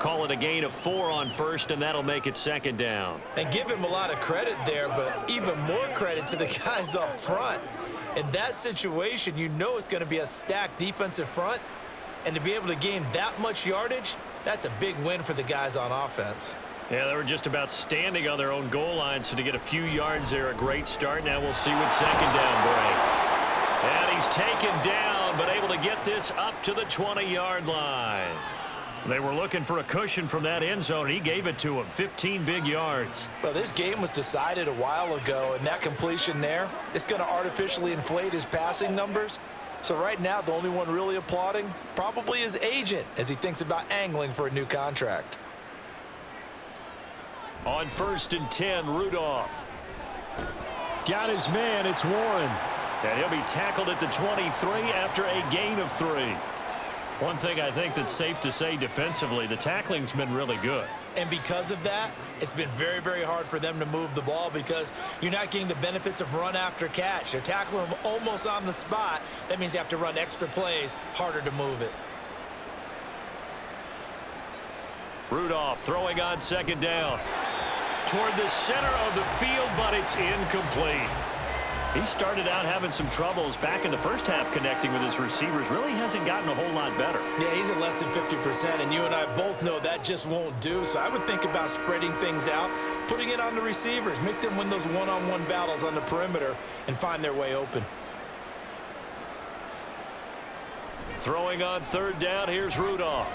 Call it a gain of 4 on 1st, and that'll make it 2nd down. And give him a lot of credit there, but even more credit to the guys up front. In that situation, you know it's going to be a stacked defensive front, and to be able to gain that much yardage, that's a big win for the guys on offense. Yeah, they were just about standing on their own goal line, so to get a few yards there, a great start. Now we'll see what 2nd down brings. And he's taken down, but able to get this up to the 20-yard line. They were looking for a cushion from that end zone. He gave it to him, 15 big yards. Well, this game was decided a while ago, and that completion there is going to artificially inflate his passing numbers. So right now, the only one really applauding probably his agent as he thinks about angling for a new contract. On 1st and 10, Rudolph. Got his man, it's Warren. And he'll be tackled at the 23 after a gain of 3. One thing I think that's safe to say defensively, the tackling's been really good. And because of that, it's been very, very hard for them to move the ball because you're not getting the benefits of run after catch. They're tackling them almost on the spot. That means you have to run extra plays, harder to move it. Rudolph throwing on 2nd down. Toward the center of the field, but it's incomplete. He started out having some troubles back in the first half connecting with his receivers. Really hasn't gotten a whole lot better. Yeah, he's at less than 50%, and you and I both know that just won't do. So I would think about spreading things out, putting it on the receivers, make them win those one-on-one battles on the perimeter and find their way open. Throwing on 3rd down, here's Rudolph.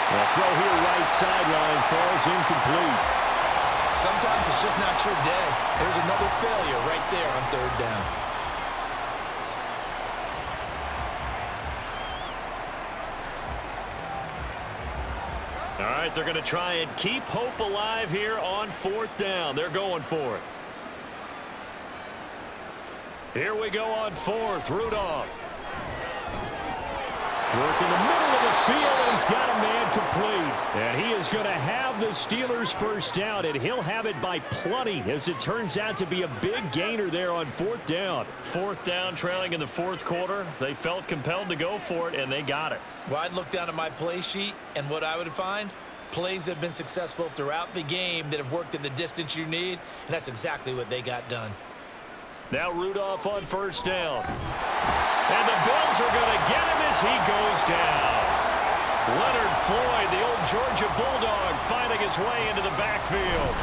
The throw here right sideline falls incomplete. Sometimes it's just not your day. There's another failure right there on 3rd down. All right, they're going to try and keep hope alive here on 4th down. They're going for it. Here we go on 4th. Rudolph. Work in the middle of the field, and he's got a man complete. And he is going to have the Steelers' 1st down, and he'll have it by plenty, as it turns out to be a big gainer there on 4th down. 4th down, trailing in the 4th quarter. They felt compelled to go for it, and they got it. Well, I'd look down at my play sheet, and what I would find, plays that have been successful throughout the game that have worked at the distance you need, and that's exactly what they got done. Now Rudolph on 1st down. And the Bills are going to get him as he goes down. Leonard Floyd, the old Georgia Bulldog, finding his way into the backfield.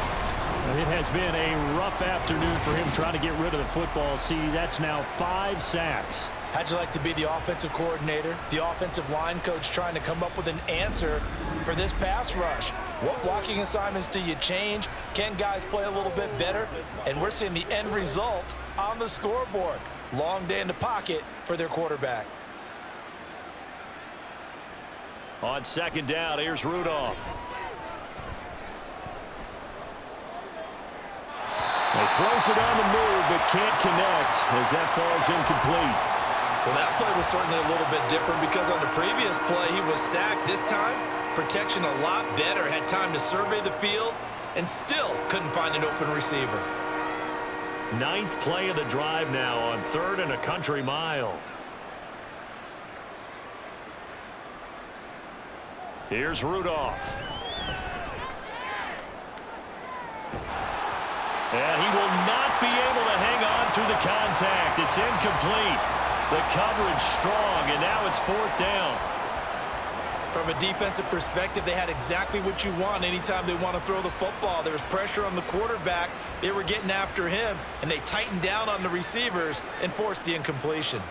It has been a rough afternoon for him trying to get rid of the football. See, that's now 5 sacks. How'd you like to be the offensive coordinator, the offensive line coach trying to come up with an answer for this pass rush? What blocking assignments do you change? Can guys play a little bit better? And we're seeing the end result on the scoreboard. Long day in the pocket for their quarterback. On 2nd down, here's Rudolph. He throws it on the move, but can't connect as that falls incomplete. Well, that play was certainly a little bit different because on the previous play, he was sacked. This time, protection a lot better. Had time to survey the field and still couldn't find an open receiver. 9th play of the drive now on 3rd and a country mile. Here's Rudolph. And he will not be able to hang on through the contact. It's incomplete. The coverage strong, and now it's 4th down. From a defensive perspective, they had exactly what you want anytime they want to throw the football. There was pressure on the quarterback. They were getting after him, and they tightened down on the receivers and forced the incompletion.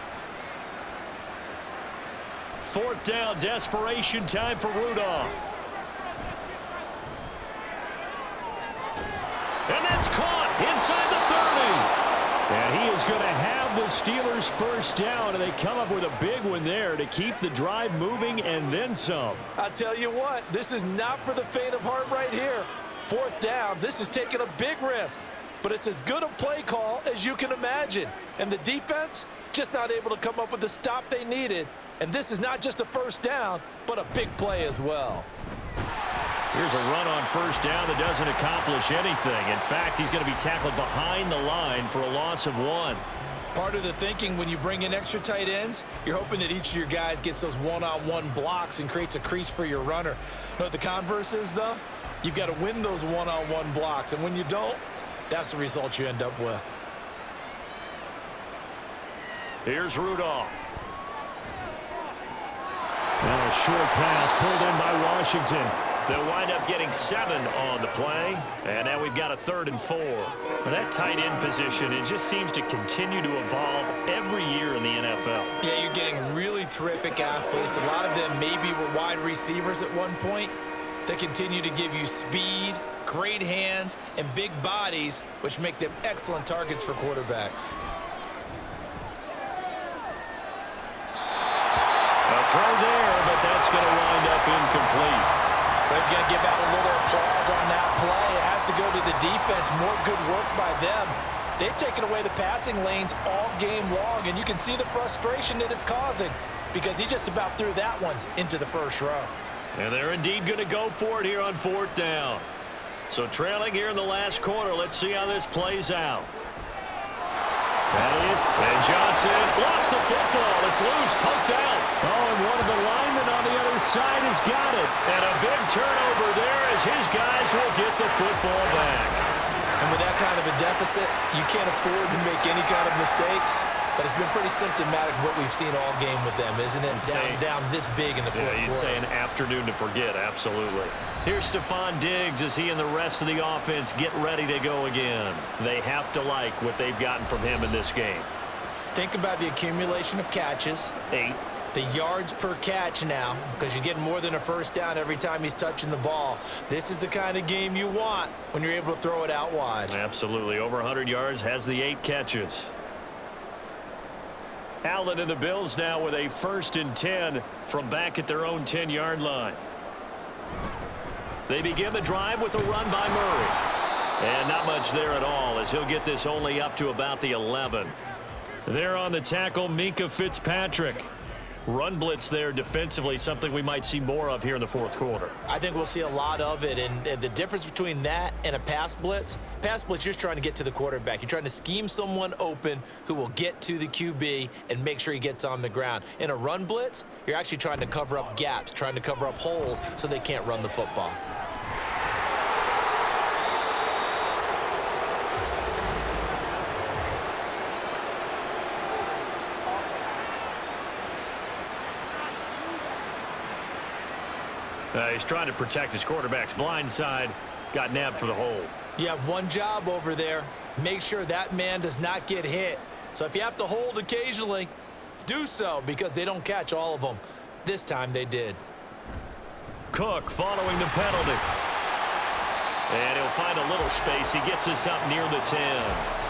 4th down, desperation time for Rudolph. And that's caught inside the 30. And he is going to have the Steelers' 1st down, and they come up with a big one there to keep the drive moving and then some. I tell you what, this is not for the faint of heart right here. 4th down, this is taking a big risk, but it's as good a play call as you can imagine. And the defense just not able to come up with the stop they needed. And this is not just a 1st down, but a big play as well. Here's a run on 1st down that doesn't accomplish anything. In fact, he's going to be tackled behind the line for a loss of 1. Part of the thinking when you bring in extra tight ends, you're hoping that each of your guys gets those one-on-one blocks and creates a crease for your runner. You know what the converse is, though? You've got to win those one-on-one blocks, and when you don't, that's the result you end up with. Here's Rudolph. And a short pass pulled in by Washington. They'll wind up getting 7 on the play. And now we've got a 3rd and 4. Well, that tight end position, it just seems to continue to evolve every year in the NFL. Yeah, you're getting really terrific athletes. A lot of them maybe were wide receivers at one point. They continue to give you speed, great hands, and big bodies, which make them excellent targets for quarterbacks. throw there, but that's going to wind up incomplete. They've got to give out a little applause on that play. It has to go to the defense. More good work by them. They've taken away the passing lanes all game long, and you can see the frustration that it's causing because he just about threw that one into the first row. And they're indeed going to go for it here on 4th down. So trailing here in the last quarter. Let's see how this plays out. That is, and Johnson lost the football. It's loose, poked out. Oh, and one of the linemen on the other side has got it. And a big turnover there as his guys will get the football back. And with that kind of a deficit, you can't afford to make any kind of mistakes. But it's been pretty symptomatic of what we've seen all game with them, isn't it? Down this big in the fourth quarter. You'd say an afternoon to forget, absolutely. Here's Stephon Diggs as he and the rest of the offense get ready to go again. They have to like what they've gotten from him in this game. Think about the accumulation of catches. 8. The yards per catch now, because you're getting more than a first down every time he's touching the ball. This is the kind of game you want when you're able to throw it out wide. Absolutely. Over 100 yards, has the 8 catches. Allen and the Bills now with a 1st and 10 from back at their own 10-yard line. They begin the drive with a run by Murray. And not much there at all as he'll get this only up to about the 11. There on the tackle, Minkah Fitzpatrick. Run blitz there defensively, something we might see more of here in the fourth quarter. I think we'll see a lot of it, and the difference between that and a pass blitz, you're just trying to get to the quarterback. You're trying to scheme someone open who will get to the QB and make sure he gets on the ground. In a run blitz, you're actually trying to cover up gaps, trying to cover up holes so they can't run the football. He's trying to protect his quarterback's blind side. Got nabbed for the hold. You have one job over there. Make sure that man does not get hit. So if you have to hold occasionally, do so because they don't catch all of them. This time they did. Cook following the penalty. And he'll find a little space. He gets us up near the 10.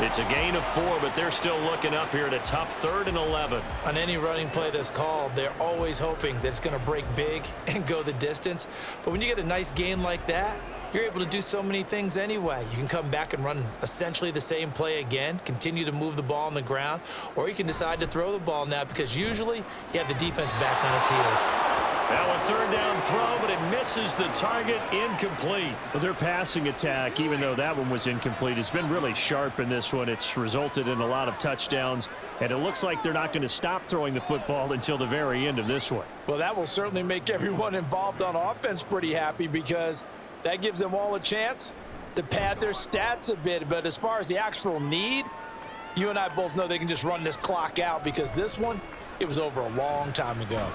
It's a gain of 4, but they're still looking up here at a tough 3rd and 11. On any running play that's called, they're always hoping that it's going to break big and go the distance. But when you get a nice gain like that, you're able to do so many things anyway. You can come back and run essentially the same play again, continue to move the ball on the ground, or you can decide to throw the ball now because usually you have the defense back on its heels. Now a 3rd down throw, but it misses the target, incomplete. Well, their passing attack, even though that one was incomplete, has been really sharp in this one. It's resulted in a lot of touchdowns, and it looks like they're not going to stop throwing the football until the very end of this one. Well, that will certainly make everyone involved on offense pretty happy because that gives them all a chance to pad their stats a bit. But as far as the actual need, you and I both know they can just run this clock out because this one, it was over a long time ago.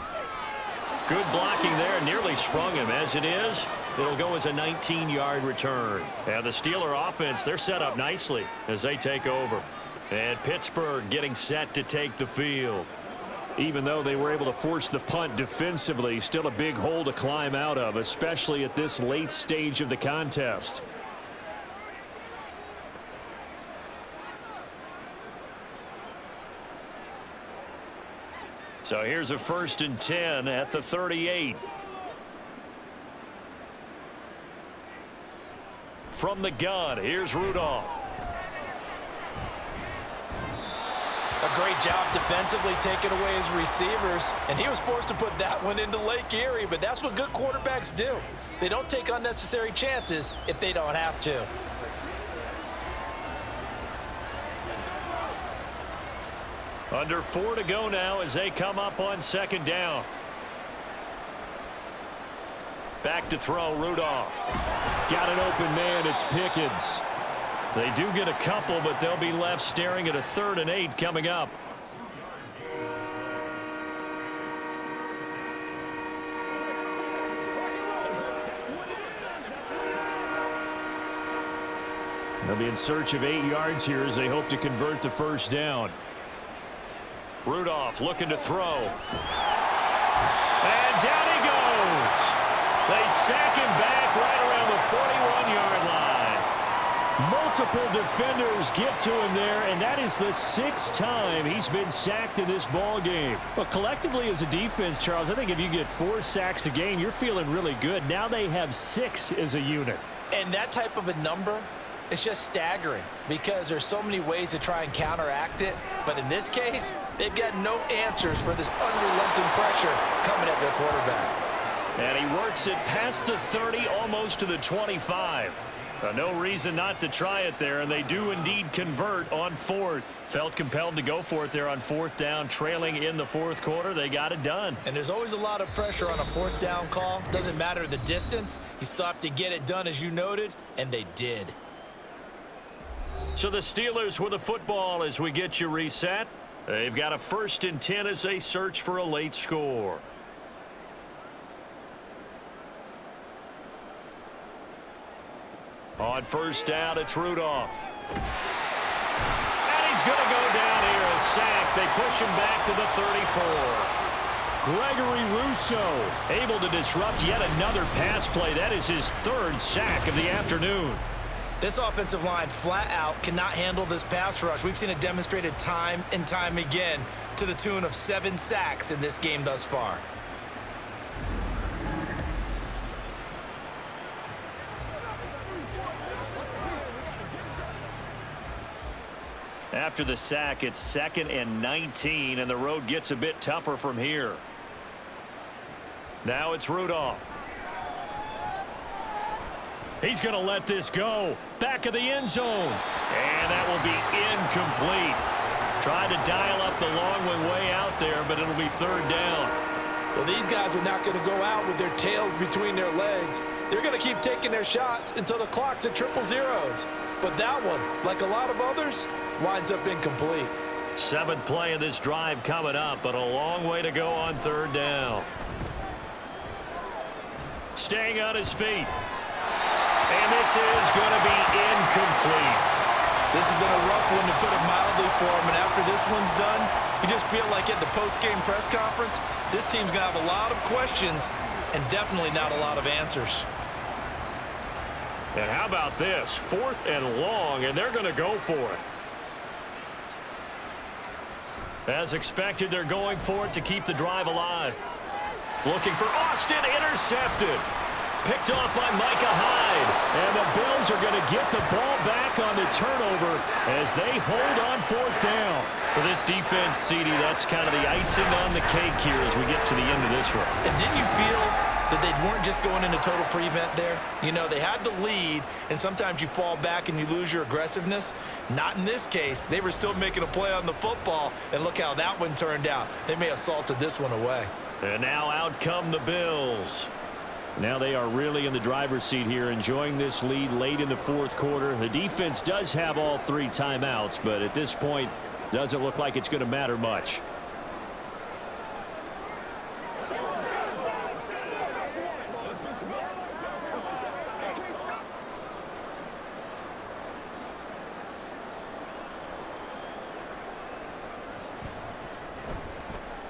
Good blocking there, nearly sprung him. As it is, it'll go as a 19-yard return. And the Steeler offense, they're set up nicely as they take over. And Pittsburgh getting set to take the field. Even though they were able to force the punt defensively, still a big hole to climb out of, especially at this late stage of the contest. So here's a 1st and 10 at the 38. From the gun, here's Rudolph. A great job defensively taking away his receivers, and he was forced to put that one into Lake Erie, but that's what good quarterbacks do. They don't take unnecessary chances if they don't have to. Under 4 to go now as they come up on 2nd down. Back to throw, Rudolph. Got an open man, it's Pickens. They do get a couple, but they'll be left staring at a 3rd and 8 coming up. They'll be in search of 8 yards here as they hope to convert the 1st down. Rudolph looking to throw. And down he goes. They sack him back right around the 41-yard line. Multiple defenders get to him there, and that is the 6th time he's been sacked in this ball game. But collectively as a defense, Charles, I think if you get 4 sacks a game, you're feeling really good. Now they have 6 as a unit. And that type of a number, it's just staggering because there's so many ways to try and counteract it. But in this case, they've got no answers for this unrelenting pressure coming at their quarterback. And he works it past the 30, almost to the 25. No reason not to try it there, and they do indeed convert on 4th. Felt compelled to go for it there on 4th down, trailing in the 4th quarter. They got it done. And there's always a lot of pressure on a 4th down call. Doesn't matter the distance. You still have to get it done, as you noted, and they did. So the Steelers with the football as we get you reset. They've got a 1st and 10 as they search for a late score. On 1st down, it's Rudolph. And he's going to go down here, a sack. They push him back to the 34. Gregory Rousseau able to disrupt yet another pass play. That is his 3rd sack of the afternoon. This offensive line flat out cannot handle this pass rush. We've seen it demonstrated time and time again to the tune of 7 sacks in this game thus far. After the sack, it's 2nd and 19, and the road gets a bit tougher from here. Now it's Rudolph. He's going to let this go. Back of the end zone. And that will be incomplete. Tried to dial up the long one way out there, but it'll be 3rd down. Well, these guys are not going to go out with their tails between their legs. They're going to keep taking their shots until the clock's at 000s. But that one, like a lot of others, winds up incomplete. 7th play of this drive coming up, but a long way to go on 3rd down. Staying on his feet. And this is going to be incomplete. This has been a rough one, to put it mildly, for him. And after this one's done, you just feel like at the post-game press conference, this team's going to have a lot of questions and definitely not a lot of answers. And how about this? 4th and long, and they're going to go for it. As expected, they're going for it to keep the drive alive. Looking for Austin, intercepted. Picked off by Micah Hyde. And the Bills are going to get the ball back on the turnover as they hold on 4th down. For this defense, CD, that's kind of the icing on the cake here as we get to the end of this one. And didn't you feel that they weren't just going into total prevent there? You know, they had the lead, and sometimes you fall back and you lose your aggressiveness. Not in this case. They were still making a play on the football, and look how that one turned out. They may have salted this one away. And now out come the Bills. Now they are really in the driver's seat here, enjoying this lead late in the 4th quarter. The defense does have all 3 timeouts, but at this point, doesn't look like it's going to matter much.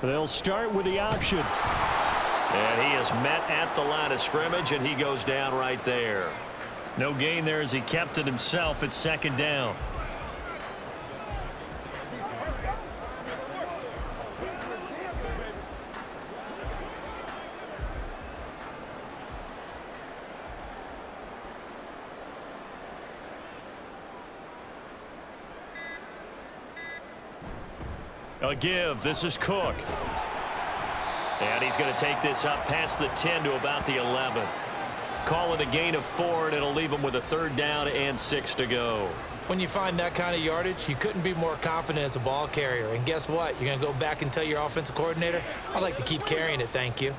They'll start with the option. And he is met at the line of scrimmage, and he goes down right there. No gain there as he kept it himself at 2nd down. A give. This is Cook. And he's going to take this up past the 10 to about the 11. Call it a gain of 4, and it'll leave him with a 3rd down and 6 to go. When you find that kind of yardage, you couldn't be more confident as a ball carrier. And guess what? You're going to go back and tell your offensive coordinator, I'd like to keep carrying it, thank you.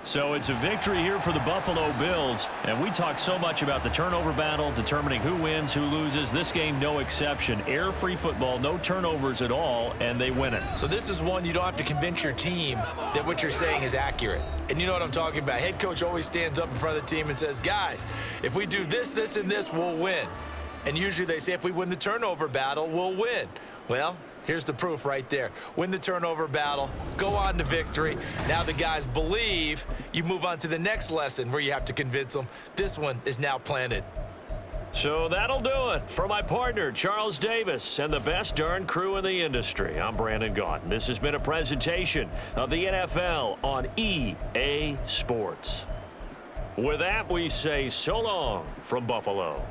So it's a victory here for the Buffalo Bills. And we talk so much about the turnover battle, determining who wins, who loses. This game, no exception. Error-free football, no turnovers at all, and they win it. So this is one you don't have to convince your team that what you're saying is accurate. And you know what I'm talking about. Head coach always stands up in front of the team and says, guys, if we do this, this, and this, we'll win. And usually they say if we win the turnover battle, we'll win. Well, Here's the proof right there. Win the turnover battle, go on to victory. Now the guys believe. You move on to the next lesson where you have to convince them. This one is now planted. So that'll do it. For my partner, Charles Davis, and the best darn crew in the industry, I'm Brandon Gaudin. This has been a presentation of the NFL on EA Sports. With that, we say so long from Buffalo.